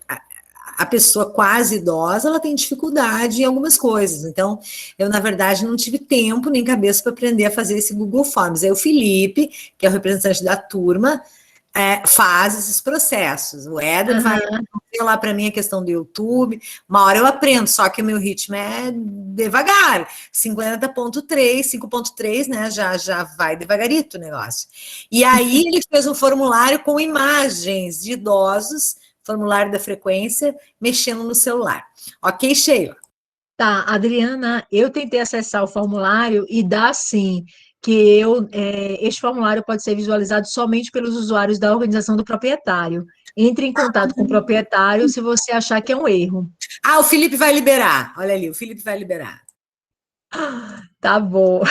a pessoa quase idosa, ela tem dificuldade em algumas coisas. Então, eu, na verdade, não tive tempo nem cabeça para aprender a fazer esse Google Forms. Aí o Felipe, que é o representante da turma, faz esses processos. O Éder vai ver lá para mim a questão do YouTube. Uma hora eu aprendo, só que o meu ritmo é devagar. 50.3, 5.3, né? Já vai devagarito o negócio. E aí ele fez um formulário com imagens de idosos, formulário da frequência, mexendo no celular. Ok, Sheila? Tá, Adriana, eu tentei acessar o formulário e dá sim que este formulário pode ser visualizado somente pelos usuários da organização do proprietário. Entre em contato com o proprietário se você achar que é um erro. Ah, o Felipe vai liberar. Olha ali, o Felipe vai liberar. Tá bom.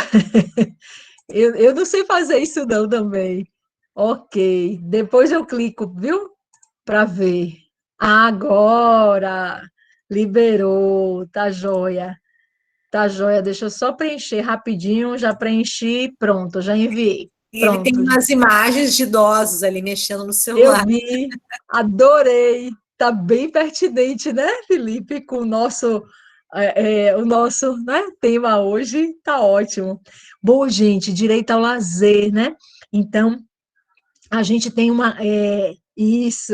Eu não sei fazer isso não também. Ok, depois eu clico, viu? Para ver. Agora, liberou, tá joia. Tá joia, deixa eu só preencher rapidinho, já preenchi, pronto, já enviei. E ele tem Pronto, umas imagens de idosos ali mexendo no eu celular. vi, adorei. Tá bem pertinente, né, Felipe, com o nosso, né, tema hoje, tá ótimo. Bom, gente, direito ao lazer, né? Então, a gente tem isso.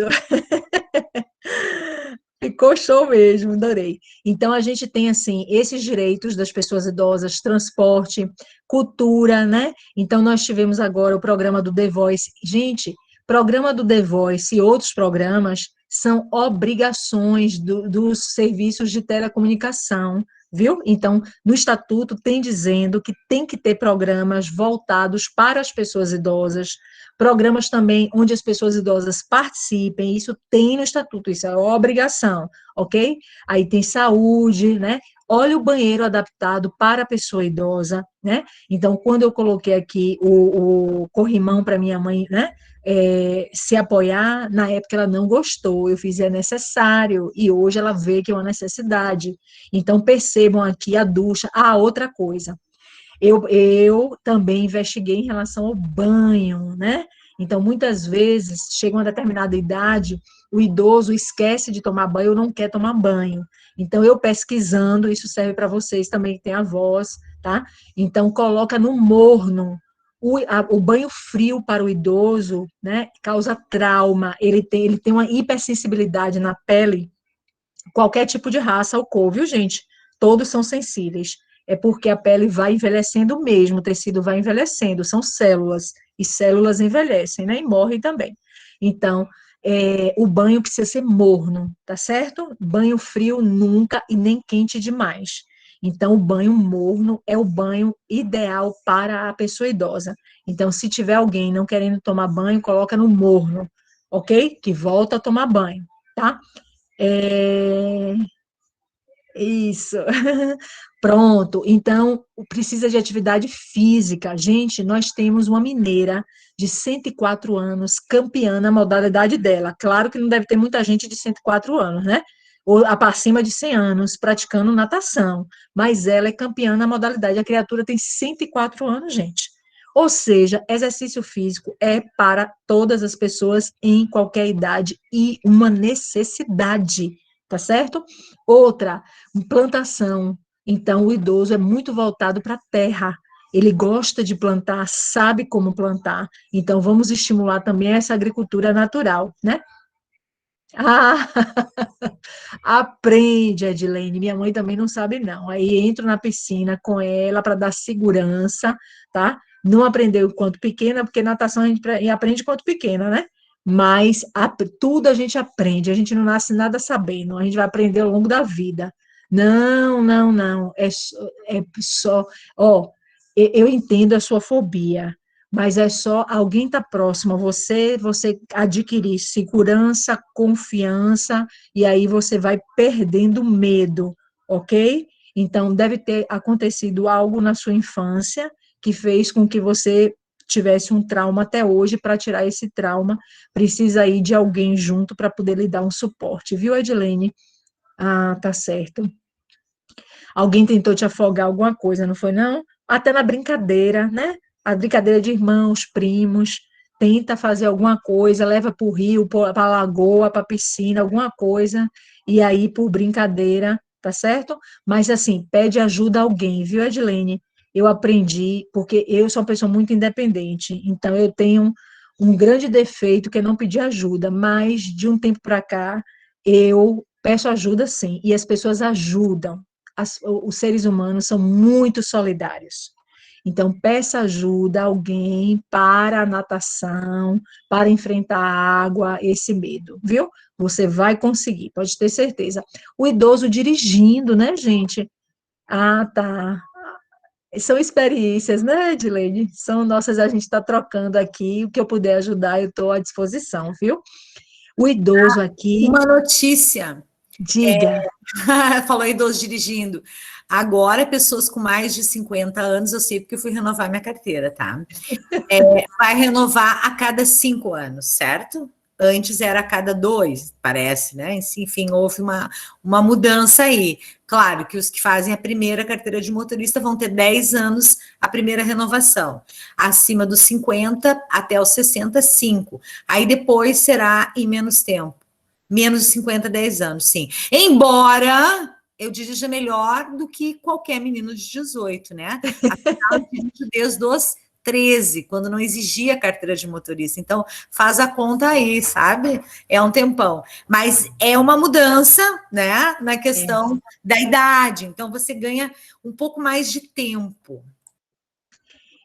Ficou show mesmo, adorei. Então, a gente tem, assim, esses direitos das pessoas idosas, transporte, cultura, né? Então, nós tivemos agora o programa do The Voice. Gente, programa do The Voice e outros programas são obrigações dos serviços de telecomunicação, viu? Então, no estatuto tem dizendo que tem que ter programas voltados para as pessoas idosas, programas também onde as pessoas idosas participem, isso tem no estatuto, isso é obrigação, ok? Aí tem saúde, né? Olha o banheiro adaptado para a pessoa idosa, né? Então, quando eu coloquei aqui o corrimão para minha mãe, né? Se apoiar, na época ela não gostou, eu fiz é necessário, e hoje ela vê que é uma necessidade. Então, percebam aqui a ducha. Ah, outra coisa, eu também investiguei em relação ao banho, né? Então, muitas vezes, chega uma determinada idade, o idoso esquece de tomar banho ou não quer tomar banho. Então, eu pesquisando, isso serve para vocês também que têm avós, tá? Então, coloca no morno. O banho frio para o idoso, né, causa trauma, ele tem uma hipersensibilidade na pele, qualquer tipo de raça ou cor, viu, gente? Todos são sensíveis. É porque a pele vai envelhecendo mesmo, o tecido vai envelhecendo, são células, e células envelhecem, né? E morrem também. Então, o banho precisa ser morno, tá certo? Banho frio nunca e nem quente demais. Então, o banho morno é o banho ideal para a pessoa idosa. Então, se tiver alguém não querendo tomar banho, coloca no morno, ok? Que volta a tomar banho, tá? É, isso. Pronto. Então, precisa de atividade física. Gente, nós temos uma mineira de 104 anos, campeã na modalidade dela. Claro que não deve ter muita gente de 104 anos, né? Ou acima de 100 anos praticando natação, mas ela é campeã na modalidade. A criatura tem 104 anos, gente. Ou seja, exercício físico é para todas as pessoas em qualquer idade e uma necessidade, tá certo? Outra, plantação. Então, o idoso é muito voltado para a terra. Ele gosta de plantar, sabe como plantar. Então, vamos estimular também essa agricultura natural, né? Ah, aprende, Edilene. Minha mãe também não sabe, não. Aí entro na piscina com ela para dar segurança, tá? Não aprendeu enquanto pequena, porque natação a gente aprende enquanto pequena, né? Mas tudo a gente aprende, a gente não nasce nada sabendo, a gente vai aprender ao longo da vida. Não, não, não. Ó, eu entendo a sua fobia, mas é só alguém estar próximo a você adquirir segurança, confiança, e aí você vai perdendo medo, ok? Então, deve ter acontecido algo na sua infância que fez com que você tivesse um trauma até hoje. Para tirar esse trauma, precisa aí de alguém junto para poder lhe dar um suporte, viu, Edilene? Ah, tá certo. Alguém tentou te afogar alguma coisa, não foi, não? Até na brincadeira, né? A brincadeira de irmãos, primos, tenta fazer alguma coisa, leva para o rio, para a lagoa, para a piscina, alguma coisa, e aí, por brincadeira, tá certo? Mas, assim, pede ajuda a alguém, viu, Edilene? Eu aprendi, porque eu sou uma pessoa muito independente, então eu tenho um grande defeito que é não pedir ajuda, mas de um tempo para cá, eu peço ajuda sim, e as pessoas ajudam, os seres humanos são muito solidários. Então, peça ajuda a alguém para a natação, para enfrentar a água, esse medo, viu? Você vai conseguir, pode ter certeza. O idoso dirigindo, né, gente? Ah, tá. São experiências, né, Edilene? São nossas, a gente está trocando aqui. O que eu puder ajudar, eu estou à disposição, viu? O idoso aqui, Uma notícia. diga. Falou idoso dirigindo. Agora, pessoas com mais de 50 anos, eu sei porque eu fui renovar minha carteira, tá? Vai renovar a cada 5 anos, certo? Antes era a cada 2, parece, né? Enfim, houve uma mudança aí. Claro que os que fazem a primeira carteira de motorista vão ter 10 anos a primeira renovação. Acima dos 50 até os 65. Aí depois será em menos tempo. Menos de 50, 10 anos, sim. Embora eu dirija melhor do que qualquer menino de 18, né? Afinal, eu dirijo desde os 13, quando não exigia carteira de motorista. Então, faz a conta aí, sabe? É um tempão. Mas é uma mudança, né, na É. questão da idade. Então, você ganha um pouco mais de tempo.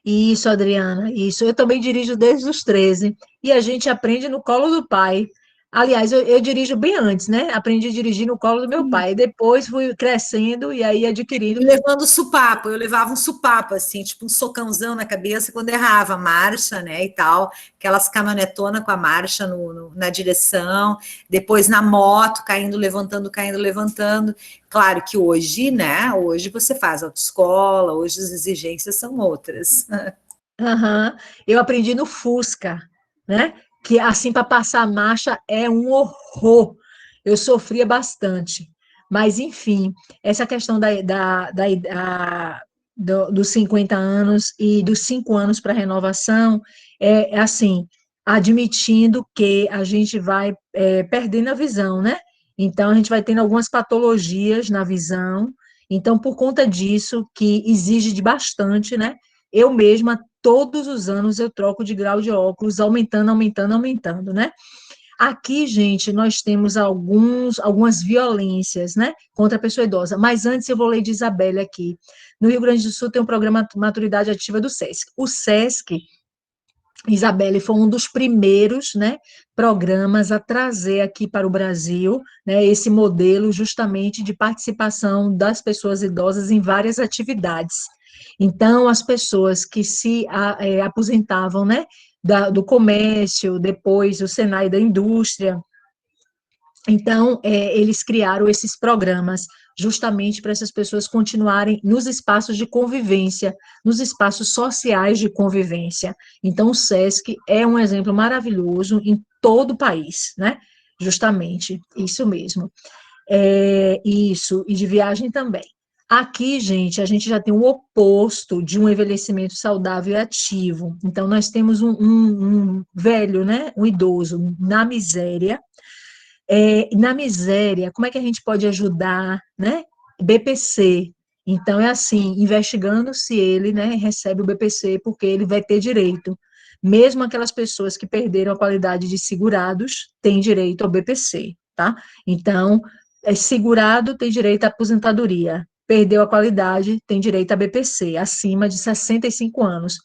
Isso, Adriana, isso. Eu também dirijo desde os 13 e a gente aprende no colo do pai. Aliás, eu dirijo bem antes, né? Aprendi a dirigir no colo do meu pai. Depois fui crescendo e aí adquirindo. E levando supapo, eu levava um supapo, assim, tipo um socãozão na cabeça quando errava a marcha, né, e tal, aquelas caminhonetonas com a marcha na direção, depois na moto, caindo, levantando. Claro que hoje, né, hoje você faz autoescola, hoje as exigências são outras. Aham. Eu aprendi no Fusca, né? Que assim para passar a marcha é um horror. Eu sofria bastante. Mas, enfim, essa questão dos 50 anos e dos 5 anos para renovação é assim, admitindo que a gente vai perdendo a visão, né? Então, a gente vai tendo algumas patologias na visão. Então, por conta disso, que exige de bastante, né? Eu mesma, todos os anos, eu troco de grau de óculos, aumentando, né? Aqui, gente, nós temos algumas violências, né, contra a pessoa idosa. Mas antes eu vou ler de Isabelle aqui. No Rio Grande do Sul tem um programa Maturidade Ativa do SESC. O SESC, Isabelle, foi um dos primeiros, né, programas a trazer aqui para o Brasil, né, esse modelo justamente de participação das pessoas idosas em várias atividades. Então, as pessoas que se aposentavam, né, do comércio, depois o Senai da indústria, então, eles criaram esses programas justamente para essas pessoas continuarem nos espaços de convivência, nos espaços sociais de convivência. Então, o SESC é um exemplo maravilhoso em todo o país, né? Justamente, isso mesmo. Isso, e de viagem também. Aqui, gente, a gente já tem o oposto de um envelhecimento saudável e ativo. Então, nós temos um velho, né? Um idoso na miséria, na miséria, como é que a gente pode ajudar, né? BPC. Então, é assim, investigando se ele, né, recebe o BPC, porque ele vai ter direito. Mesmo aquelas pessoas que perderam a qualidade de segurados têm direito ao BPC, tá? Então, segurado tem direito à aposentadoria, perdeu a qualidade, tem direito a BPC, acima de 65 anos.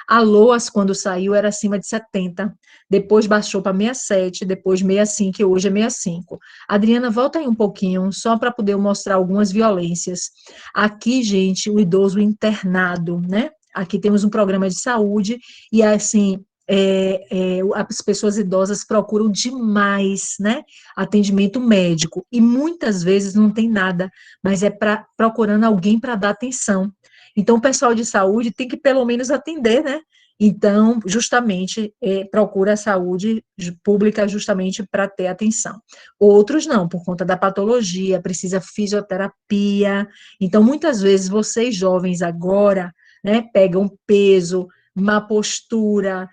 A LOAS, quando saiu, era acima de 70, depois baixou para 67, depois 65, e hoje é 65. Adriana, volta aí um pouquinho, só para poder mostrar algumas violências. Aqui, gente, o idoso internado, né? Aqui temos um programa de saúde, e assim, as pessoas idosas procuram demais, né, atendimento médico, e muitas vezes não tem nada, mas procurando alguém para dar atenção. Então, o pessoal de saúde tem que pelo menos atender, né? Então, justamente, procura a saúde pública justamente para ter atenção. Outros não, por conta da patologia, precisa fisioterapia. Então, muitas vezes, vocês jovens agora, né, pegam peso, má postura,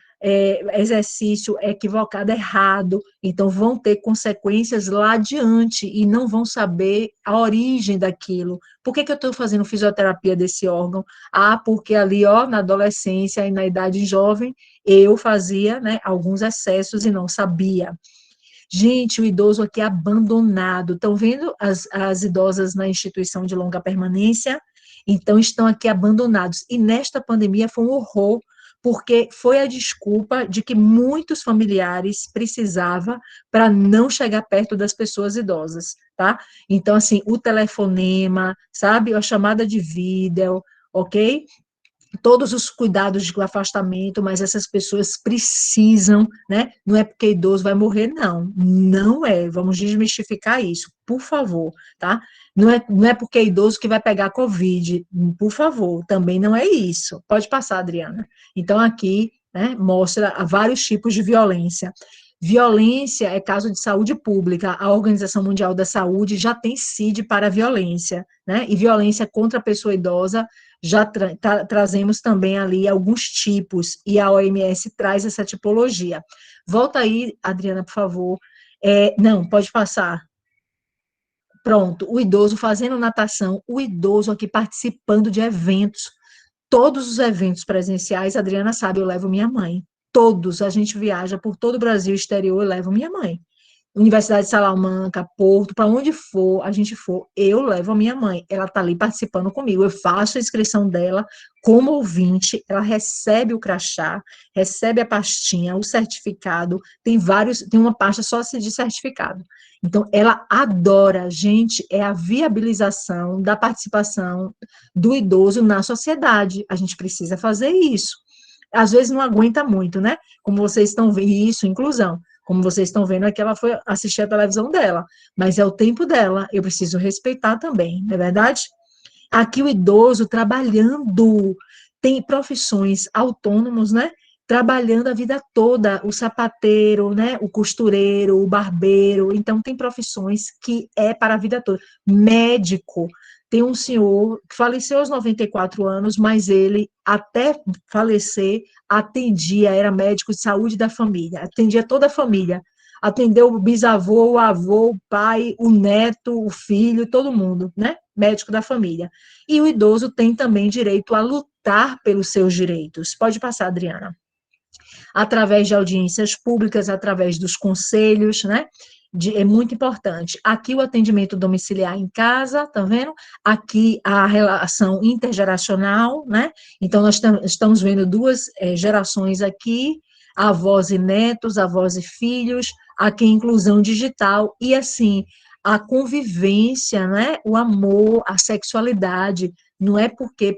exercício equivocado, errado, então vão ter consequências lá adiante e não vão saber a origem daquilo. Por que eu estou fazendo fisioterapia desse órgão? Ah, porque ali, ó, na adolescência e na idade jovem, eu fazia, né, alguns excessos e não sabia. Gente, o idoso aqui é abandonado. Estão vendo as idosas na instituição de longa permanência? Então, estão aqui abandonados. E nesta pandemia foi um horror, porque foi a desculpa de que muitos familiares precisavam para não chegar perto das pessoas idosas, tá? Então, assim, o telefonema, sabe? A chamada de vídeo, ok? Todos os cuidados de afastamento, mas essas pessoas precisam, né? Não é porque idoso vai morrer, não. Não é. Vamos desmistificar isso, por favor, tá? Não é porque é idoso que vai pegar Covid, por favor, também não é isso. Pode passar, Adriana. Então, aqui, né, mostra vários tipos de violência. Violência é caso de saúde pública. A Organização Mundial da Saúde já tem CID para a violência, né? E violência contra a pessoa idosa já trazemos também ali alguns tipos, e a OMS traz essa tipologia. Volta aí, Adriana, por favor. Não, pode passar. Pronto, o idoso fazendo natação, o idoso aqui participando de eventos. Todos os eventos presenciais, a Adriana sabe, eu levo minha mãe. Todos, a gente viaja por todo o Brasil exterior, eu levo minha mãe. Universidade de Salamanca, Porto, para onde for, a gente for, eu levo a minha mãe, ela está ali participando comigo, eu faço a inscrição dela como ouvinte, ela recebe o crachá, recebe a pastinha, o certificado, tem uma pasta só de certificado. Então, ela adora, gente, é a viabilização da participação do idoso na sociedade, a gente precisa fazer isso. Às vezes não aguenta muito, né? Como vocês estão vendo, isso, inclusão. Como vocês estão vendo, é que ela foi assistir a televisão dela, mas é o tempo dela, eu preciso respeitar também, não é verdade? Aqui o idoso trabalhando, tem profissões autônomos, né? Trabalhando a vida toda, o sapateiro, né? O costureiro, o barbeiro, então tem profissões que é para a vida toda. Médico, tem um senhor que faleceu aos 94 anos, mas ele, até falecer, atendia, era médico de saúde da família, atendia toda a família, atendeu o bisavô, o avô, o pai, o neto, o filho, todo mundo, né? Médico da família. E o idoso tem também direito a lutar pelos seus direitos. Pode passar, Adriana. Através de audiências públicas, através dos conselhos, né? É muito importante. Aqui o atendimento domiciliar em casa, tá vendo? Aqui a relação intergeracional, né? Então, nós estamos vendo duas gerações aqui, avós e netos, avós e filhos, aqui inclusão digital, e assim, a convivência, né? O amor, a sexualidade, não é porque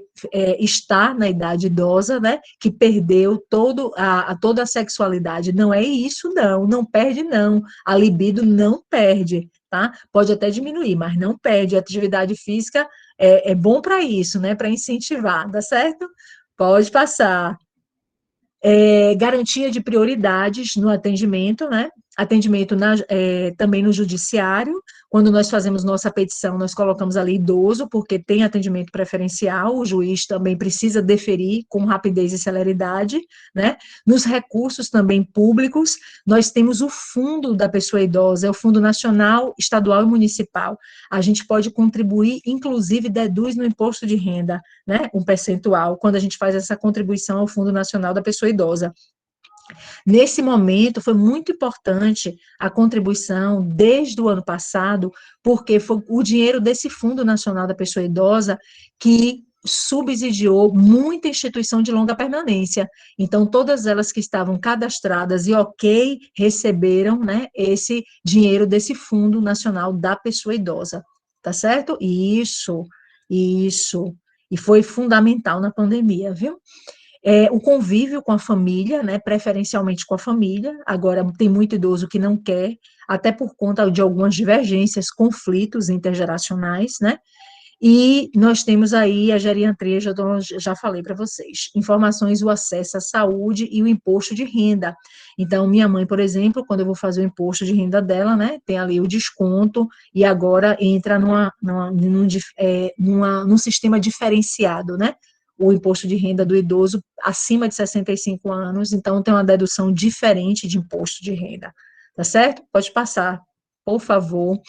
está na idade idosa, né, que perdeu toda a sexualidade, não é isso, não perde não, a libido não perde, tá? Pode até diminuir, mas não perde, a atividade física é bom para isso, né, para incentivar, tá certo? Pode passar. Garantia de prioridades no atendimento, né? Atendimento também no judiciário. Quando nós fazemos nossa petição, nós colocamos ali idoso, porque tem atendimento preferencial, o juiz também precisa deferir com rapidez e celeridade, né? Nos recursos também públicos, nós temos o fundo da pessoa idosa, é o Fundo Nacional, Estadual e Municipal. A gente pode contribuir, inclusive deduz no imposto de renda, né? Um percentual, quando a gente faz essa contribuição ao Fundo Nacional da Pessoa Idosa. Nesse momento, foi muito importante a contribuição desde o ano passado, porque foi o dinheiro desse Fundo Nacional da Pessoa Idosa que subsidiou muita instituição de longa permanência. Então, todas elas que estavam cadastradas e ok, receberam, né, esse dinheiro desse Fundo Nacional da Pessoa Idosa, tá certo? Isso. E foi fundamental na pandemia, viu? O convívio com a família, né, preferencialmente com a família, agora tem muito idoso que não quer, até por conta de algumas divergências, conflitos intergeracionais, né, e nós temos aí a geriatria, já falei para vocês, informações, o acesso à saúde e o imposto de renda. Então, minha mãe, por exemplo, quando eu vou fazer o imposto de renda dela, né, tem ali o desconto, e agora entra num sistema diferenciado, né, o imposto de renda do idoso acima de 65 anos, então tem uma dedução diferente de imposto de renda, tá certo? Pode passar, por favor.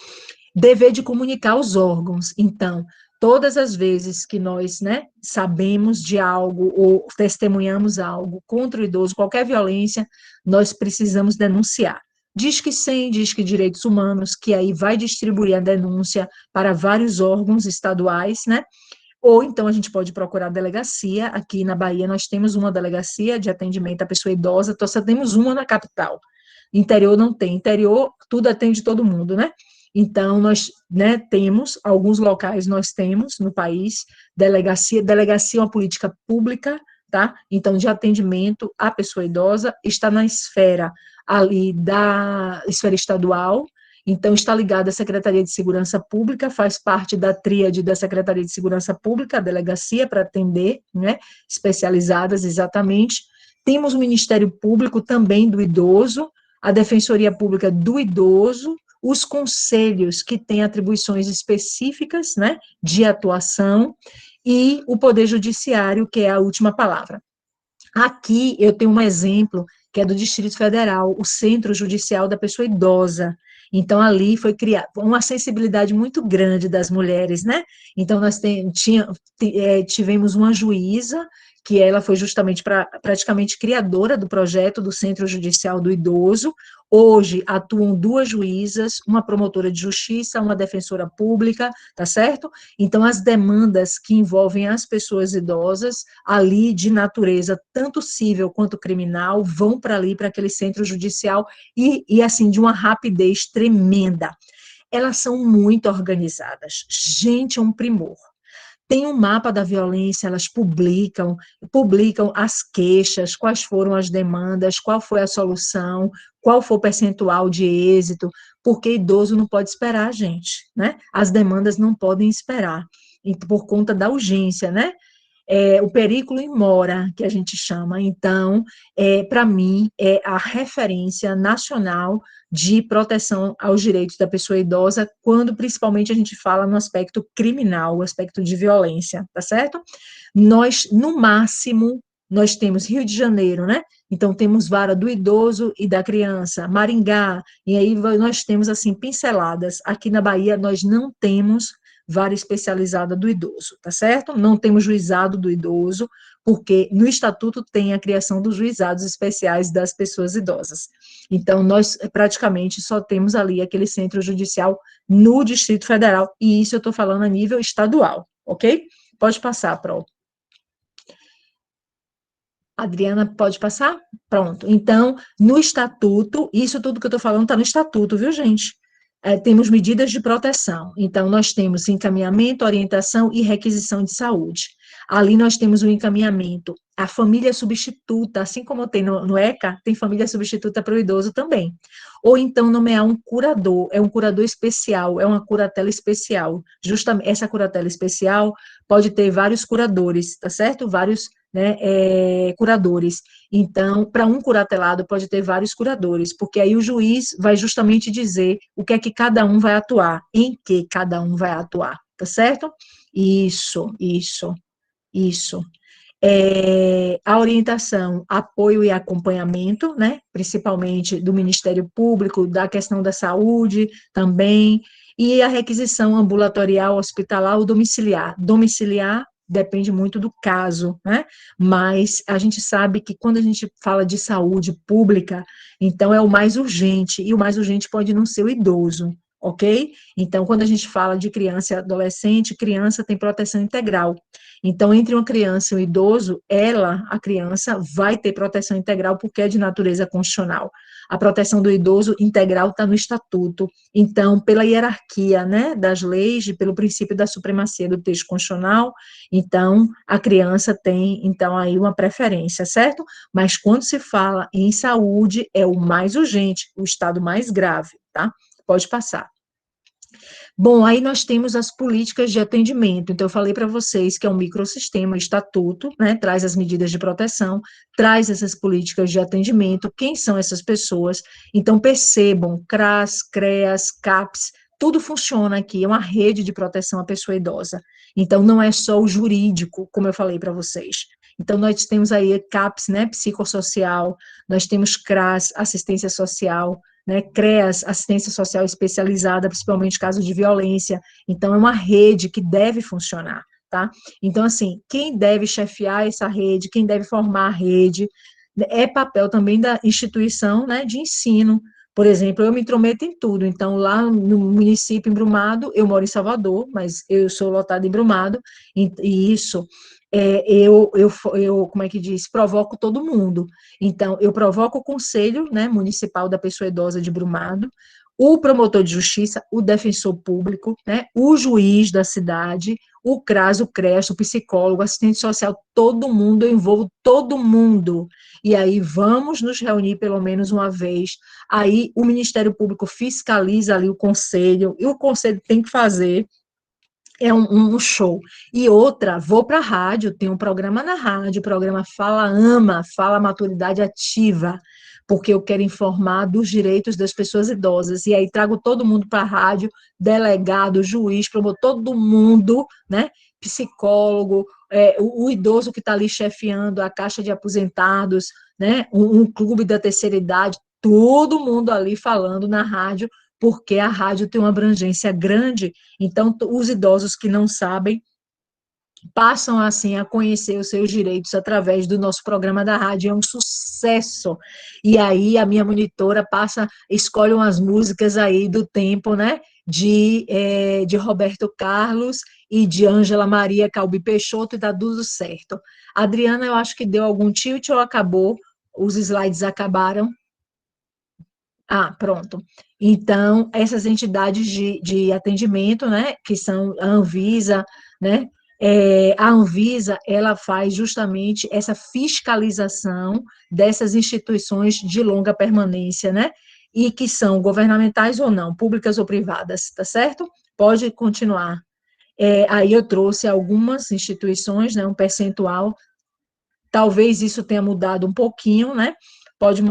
Dever de comunicar aos órgãos. Então, todas as vezes que nós, né, sabemos de algo ou testemunhamos algo contra o idoso, qualquer violência, nós precisamos denunciar. Disque 100, Disque Direitos Humanos, que aí vai distribuir a denúncia para vários órgãos estaduais, né? Ou então a gente pode procurar a delegacia. Aqui na Bahia nós temos uma delegacia de atendimento à pessoa idosa, então só temos uma na capital. Interior não tem. Interior, tudo atende todo mundo, né? Então, nós, né, temos, alguns locais nós temos no país, delegacia é uma política pública, tá? Então, de atendimento à pessoa idosa, está na esfera ali da esfera estadual, então está ligada à Secretaria de Segurança Pública, faz parte da tríade da Secretaria de Segurança Pública, a delegacia para atender, né, especializadas exatamente. Temos o Ministério Público também do idoso, a Defensoria Pública do Idoso, os conselhos que têm atribuições específicas, né, de atuação, e o Poder Judiciário, que é a última palavra. Aqui eu tenho um exemplo, que é do Distrito Federal, o Centro Judicial da Pessoa Idosa. Então, ali foi criada uma sensibilidade muito grande das mulheres, né? Então, nós tivemos uma juíza, que ela foi justamente praticamente criadora do projeto do Centro Judicial do Idoso. Hoje atuam duas juízas, uma promotora de justiça, uma defensora pública, tá certo? Então, as demandas que envolvem as pessoas idosas, ali de natureza tanto civil quanto criminal, vão para ali, para aquele centro judicial, e assim, de uma rapidez tremenda. Elas são muito organizadas. Gente, é um primor. Tem um mapa da violência, elas publicam as queixas, quais foram as demandas, qual foi a solução, qual foi o percentual de êxito, porque idoso não pode esperar, gente, né? As demandas não podem esperar, por conta da urgência, né? O periculum in mora, que a gente chama. Então, para mim, é a referência nacional de proteção aos direitos da pessoa idosa, quando principalmente a gente fala no aspecto criminal, o aspecto de violência, tá certo? Nós, no máximo, nós temos Rio de Janeiro, né? Então, temos vara do idoso e da criança, Maringá, e aí nós temos, assim, pinceladas. Aqui na Bahia, nós não temos vara especializada do idoso, tá certo? Não temos juizado do idoso, porque no estatuto tem a criação dos juizados especiais das pessoas idosas. Então, nós praticamente só temos ali aquele centro judicial no Distrito Federal, e isso eu estou falando a nível estadual, ok? Pode passar, Pro. Adriana, pode passar? Pronto. Então, no estatuto, isso tudo que eu estou falando está no estatuto, viu, gente? Temos medidas de proteção. Então, nós temos encaminhamento, orientação e requisição de saúde. Ali nós temos o encaminhamento, a família substituta, assim como tem no ECA, tem família substituta para o idoso também. Ou então nomear um curador, é um curador especial, é uma curatela especial. Justamente essa curatela especial pode ter vários curadores, tá certo? Vários, né, curadores. Então, para um curatelado, pode ter vários curadores, porque aí o juiz vai justamente dizer o que é que cada um vai atuar, em que cada um vai atuar, tá certo? Isso. A orientação, apoio e acompanhamento, né, principalmente do Ministério Público, da questão da saúde também, e a requisição ambulatorial, hospitalar ou domiciliar. Domiciliar depende muito do caso, né? Mas a gente sabe que quando a gente fala de saúde pública, então é o mais urgente, e o mais urgente pode não ser o idoso, ok? Então, quando a gente fala de criança e adolescente, criança tem proteção integral. Então, entre uma criança e um idoso, a criança, vai ter proteção integral porque é de natureza constitucional. A proteção do idoso integral está no estatuto. Então, pela hierarquia, né, das leis, pelo princípio da supremacia do texto constitucional, então, a criança tem, então, aí uma preferência, certo? Mas quando se fala em saúde, é o mais urgente, o estado mais grave, tá? Pode passar. Bom, aí nós temos as políticas de atendimento. Então, eu falei para vocês que é um microsistema, o estatuto, né, traz as medidas de proteção, traz essas políticas de atendimento. Quem são essas pessoas? Então, percebam, CRAS, CREAS, CAPS, tudo funciona aqui, é uma rede de proteção à pessoa idosa. Então, não é só o jurídico, como eu falei para vocês. Então, nós temos aí CAPS, né, psicossocial, nós temos CRAS, assistência social, né, CREAS, assistência social especializada, principalmente em casos de violência. Então, é uma rede que deve funcionar, tá? Então, assim, quem deve chefiar essa rede, quem deve formar a rede, é papel também da instituição, né, de ensino. Por exemplo, eu me intrometo em tudo. Então, lá no município, em Brumado, eu moro em Salvador, mas eu sou lotada em Brumado, e isso, como é que diz, provoco todo mundo. Então, eu provoco o Conselho, né, Municipal da Pessoa Idosa de Brumado, o promotor de justiça, o defensor público, né, o juiz da cidade, o CRAS, o CREAS, o psicólogo, o assistente social, todo mundo, eu envolvo todo mundo. E aí vamos nos reunir pelo menos uma vez. Aí o Ministério Público fiscaliza ali o Conselho, e o Conselho tem que fazer. É um show. E outra, vou para a rádio, tem um programa na rádio, programa Fala Ama, Fala Maturidade Ativa, porque eu quero informar dos direitos das pessoas idosas. E aí trago todo mundo para a rádio, delegado, juiz, promotor, todo mundo, né? Psicólogo, o idoso que está ali chefiando a Caixa de Aposentados, né? Um clube da terceira idade, todo mundo ali falando na rádio, porque a rádio tem uma abrangência grande, então os idosos que não sabem passam, assim, a conhecer os seus direitos através do nosso programa da rádio, é um sucesso. E aí a minha monitora escolhe umas músicas aí do tempo, né, de Roberto Carlos e de Ângela Maria Calbi Peixoto, e dá tudo certo. Adriana, eu acho que deu algum tilt ou acabou? Os slides acabaram? Ah, pronto. Então, essas entidades de atendimento, né, que são a Anvisa, né, a Anvisa, ela faz justamente essa fiscalização dessas instituições de longa permanência, né, e que são governamentais ou não, públicas ou privadas, tá certo? Pode continuar. Aí eu trouxe algumas instituições, né, um percentual, talvez isso tenha mudado um pouquinho, né, pode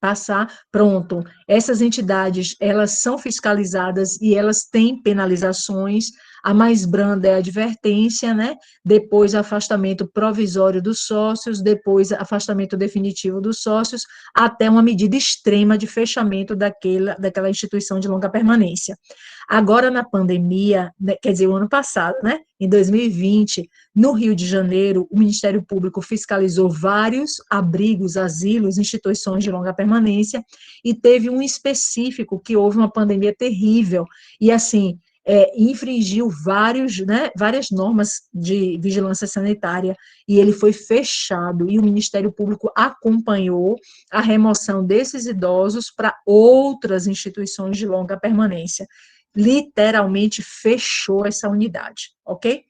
passar, pronto. Essas entidades, elas são fiscalizadas e elas têm penalizações. A mais branda é a advertência, né? Depois afastamento provisório dos sócios, depois afastamento definitivo dos sócios, até uma medida extrema de fechamento daquela instituição de longa permanência. Agora, na pandemia, né, quer dizer, o ano passado, né? Em 2020, no Rio de Janeiro, o Ministério Público fiscalizou vários abrigos, asilos, instituições de longa permanência, e teve um específico que houve uma pandemia terrível, e assim, infringiu várias normas de vigilância sanitária, e ele foi fechado, e o Ministério Público acompanhou a remoção desses idosos para outras instituições de longa permanência. Literalmente fechou essa unidade, ok?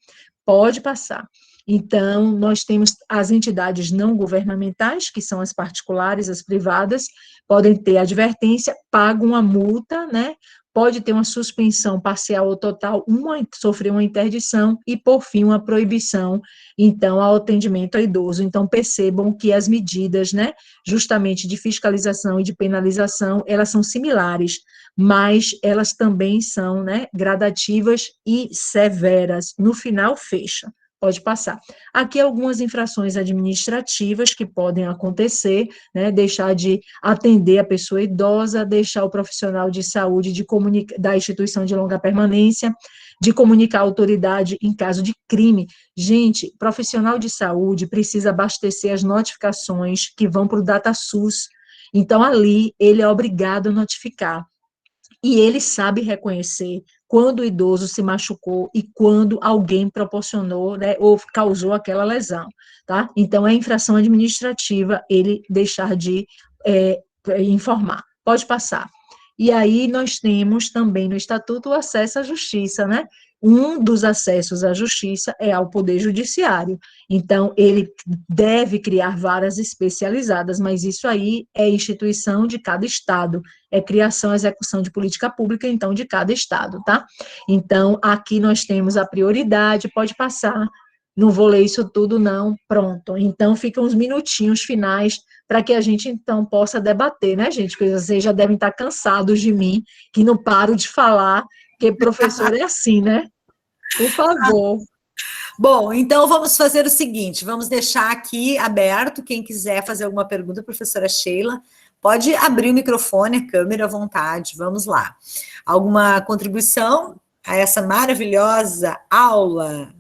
Pode passar. Então, nós temos as entidades não governamentais, que são as particulares, as privadas, podem ter advertência, pagam uma multa, né? Pode ter uma suspensão parcial ou total, sofrer uma interdição e, por fim, uma proibição, então, ao atendimento ao idoso. Então, percebam que as medidas, né, justamente de fiscalização e de penalização, elas são similares, mas elas também são, né, gradativas e severas. No final, fecha. Pode passar. Aqui algumas infrações administrativas que podem acontecer, né, deixar de atender a pessoa idosa, deixar o profissional de saúde da instituição de longa permanência de comunicar à autoridade em caso de crime. Gente, profissional de saúde precisa abastecer as notificações que vão para o DataSUS. Então, ali, ele é obrigado a notificar. E ele sabe reconhecer quando o idoso se machucou e quando alguém proporcionou, né, ou causou aquela lesão, tá? Então, é infração administrativa ele deixar de informar. Pode passar. E aí nós temos também no Estatuto o acesso à justiça, né? Um dos acessos à justiça é ao Poder Judiciário. Então, ele deve criar varas especializadas, mas isso aí é instituição de cada Estado, é criação e execução de política pública, então, de cada Estado, tá? Então, aqui nós temos a prioridade, pode passar, não vou ler isso tudo, não, pronto. Então, ficam uns minutinhos finais para que a gente, então, possa debater, né, gente? Porque vocês já devem estar cansados de mim, que não paro de falar, porque professor é assim, né? Por favor. Bom, então vamos fazer o seguinte, vamos deixar aqui aberto, quem quiser fazer alguma pergunta, professora Sheila, pode abrir o microfone, a câmera à vontade, vamos lá. Alguma contribuição a essa maravilhosa aula?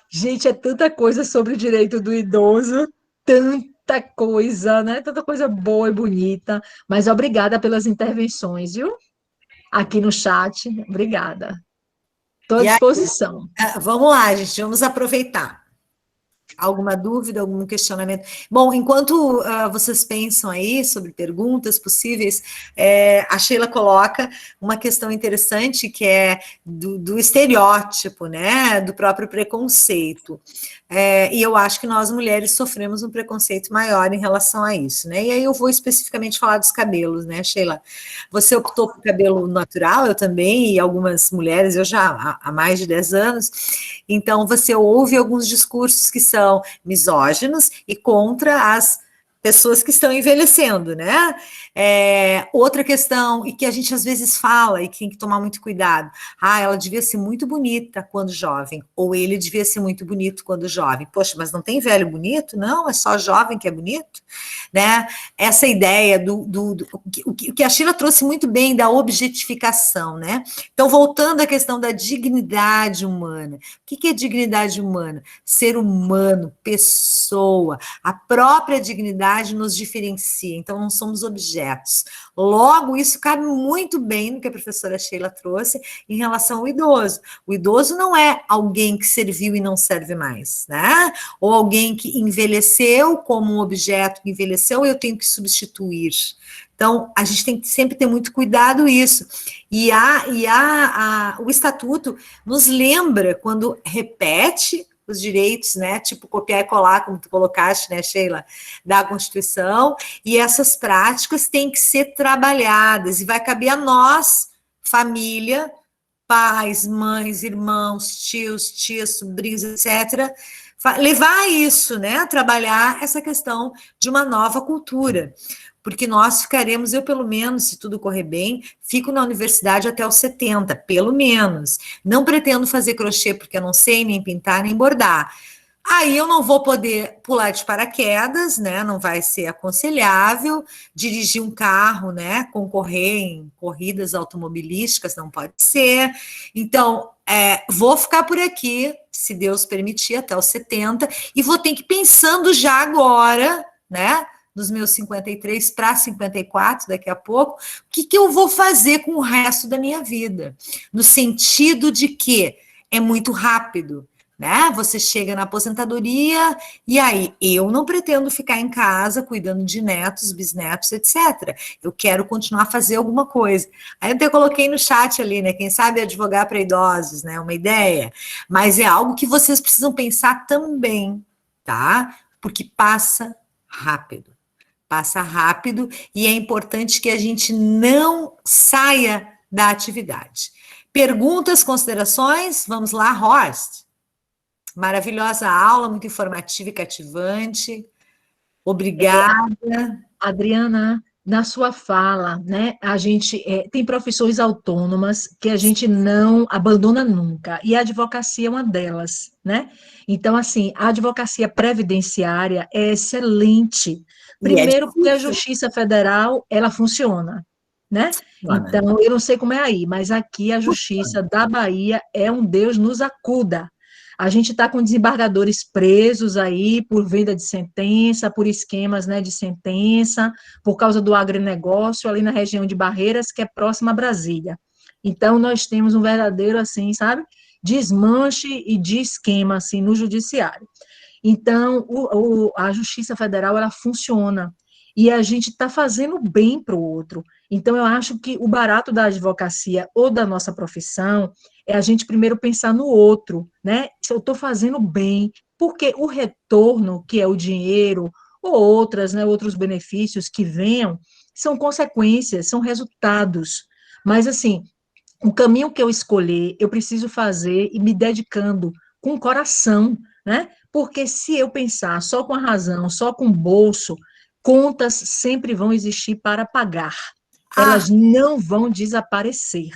Gente, é tanta coisa sobre o direito do idoso, tanta coisa, né? Tanta coisa boa e bonita, mas obrigada pelas intervenções, viu? Aqui no chat, obrigada. Estou à E aí, disposição. vamos lá, gente, vamos aproveitar. Alguma dúvida, algum questionamento? Bom, enquanto vocês pensam aí sobre perguntas possíveis, a Sheila coloca uma questão interessante que é do estereótipo, né? Do próprio preconceito. E eu acho que nós mulheres sofremos um preconceito maior em relação a isso, né? E aí eu vou especificamente falar dos cabelos, né, Sheila? Você optou por cabelo natural, eu também, e algumas mulheres, eu já há mais de 10 anos. Então, você ouve alguns discursos que são misóginos e contra as pessoas que estão envelhecendo, né? Outra questão, e que a gente às vezes fala e que tem que tomar muito cuidado, ela devia ser muito bonita quando jovem, ou ele devia ser muito bonito quando jovem. Poxa, mas não tem velho bonito? Não, é só jovem que é bonito, né? Essa ideia o que a Sheila trouxe muito bem da objetificação, né? Então, voltando à questão da dignidade humana. O que é dignidade humana? Ser humano, pessoa, a própria dignidade nos diferencia, então não somos objetos. Logo, isso cabe muito bem no que a professora Sheila trouxe em relação ao idoso. O idoso não é alguém que serviu e não serve mais, né? Ou alguém que envelheceu como um objeto que envelheceu e eu tenho que substituir. Então, a gente tem que sempre ter muito cuidado isso. E o Estatuto nos lembra, quando repete os direitos, né, tipo copiar e colar, como tu colocaste, né, Sheila, da Constituição, e essas práticas têm que ser trabalhadas, e vai caber a nós, família, pais, mães, irmãos, tios, tias, sobrinhos, etc., levar isso, né, a trabalhar essa questão de uma nova cultura, porque nós ficaremos, eu pelo menos, se tudo correr bem, fico na universidade até os 70, pelo menos. Não pretendo fazer crochê porque eu não sei nem pintar, nem bordar. Aí eu não vou poder pular de paraquedas, né? Não vai ser aconselhável. Dirigir um carro, né? Concorrer em corridas automobilísticas, não pode ser. Então, vou ficar por aqui, se Deus permitir, até os 70, e vou ter que ir pensando já agora, né? Dos meus 53 para 54, daqui a pouco, o que eu vou fazer com o resto da minha vida? No sentido de que é muito rápido, né? Você chega na aposentadoria e aí, eu não pretendo ficar em casa cuidando de netos, bisnetos, etc. Eu quero continuar a fazer alguma coisa. Aí eu até coloquei no chat ali, né? Quem sabe advogar para idosos, né? Uma ideia. Mas é algo que vocês precisam pensar também, tá? Porque passa rápido. Passa rápido e é importante que a gente não saia da atividade. Perguntas, considerações? Vamos lá, Horst. Maravilhosa aula, muito informativa e cativante. Obrigada. Adriana, na sua fala, né, a gente tem profissões autônomas que a gente não abandona nunca, e a advocacia é uma delas, né? Então, assim, a advocacia previdenciária é excelente. Primeiro, porque a Justiça Federal, ela funciona. né? Então, eu não sei como é aí, mas aqui a Justiça da Bahia é um Deus nos acuda. A gente está com desembargadores presos aí por venda de sentença, por esquemas, né, de sentença, por causa do agronegócio ali na região de Barreiras, que é próxima a Brasília. Então, nós temos um verdadeiro, assim, sabe, desmanche e de esquema, assim, no judiciário. Então, a Justiça Federal, ela funciona, e a gente está fazendo bem para o outro. Então, eu acho que o barato da advocacia ou da nossa profissão é a gente primeiro pensar no outro, né? Se eu estou fazendo bem, porque o retorno, que é o dinheiro, ou outras, né, outros benefícios que venham, são consequências, são resultados. Mas, assim, o caminho que eu escolher, eu preciso fazer e me dedicando com o coração, né? Porque se eu pensar só com a razão, só com o bolso, contas sempre vão existir para pagar. Elas não vão desaparecer.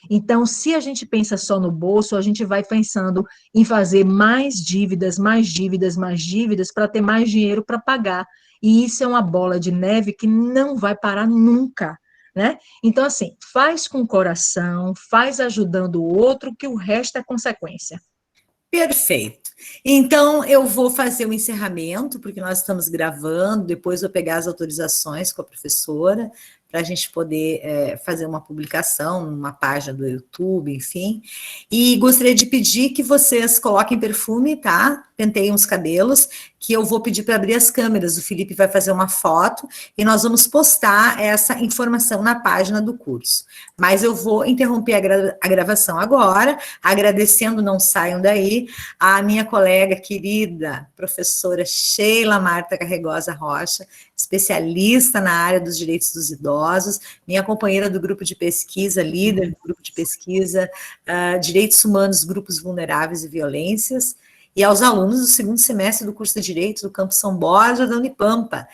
Então, se a gente pensa só no bolso, a gente vai pensando em fazer mais dívidas, mais dívidas, mais dívidas, para ter mais dinheiro para pagar. E isso é uma bola de neve que não vai parar nunca, né? Então, assim, faz com o coração, faz ajudando o outro, que o resto é consequência. Perfeito. Então, eu vou fazer o encerramento, porque nós estamos gravando, depois vou pegar as autorizações com a professora, para a gente poder fazer uma publicação numa página do YouTube, enfim. E gostaria de pedir que vocês coloquem perfume, tá? Penteiem os cabelos, que eu vou pedir para abrir as câmeras. O Felipe vai fazer uma foto e nós vamos postar essa informação na página do curso. Mas eu vou interromper a gravação agora, agradecendo, não saiam daí, a minha colega querida, professora Sheila Marta Carregosa Rocha, especialista na área dos direitos dos idosos, minha companheira do grupo de pesquisa, líder do grupo de pesquisa, Direitos Humanos, Grupos Vulneráveis e Violências, e aos alunos do segundo semestre do curso de Direito do Campus São Borja, da Unipampa,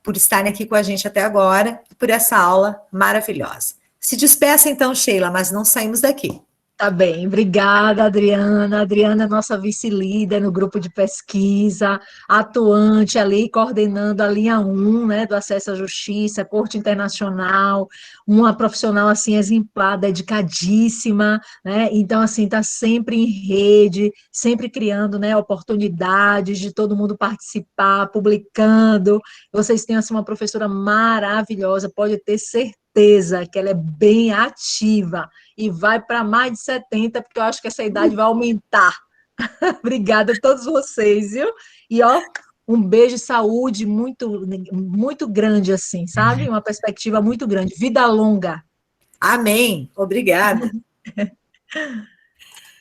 por estarem aqui com a gente até agora, e por essa aula maravilhosa. Se despeça então, Sheila, mas não saímos daqui. Tá bem, obrigada, Adriana. Adriana é nossa vice-líder no grupo de pesquisa, atuante ali, coordenando a linha 1, né, do acesso à justiça, Corte Internacional, uma profissional, assim, exemplar, dedicadíssima, né, então, assim, tá sempre em rede, sempre criando, né, oportunidades de todo mundo participar, publicando. Vocês têm, assim, uma professora maravilhosa, pode ter certeza que ela é bem ativa, e vai para mais de 70, porque eu acho que essa idade vai aumentar. Obrigada a todos vocês, viu? E, ó, um beijo e saúde muito, muito grande, assim, sabe? Uma perspectiva muito grande. Vida longa. Amém. Obrigada.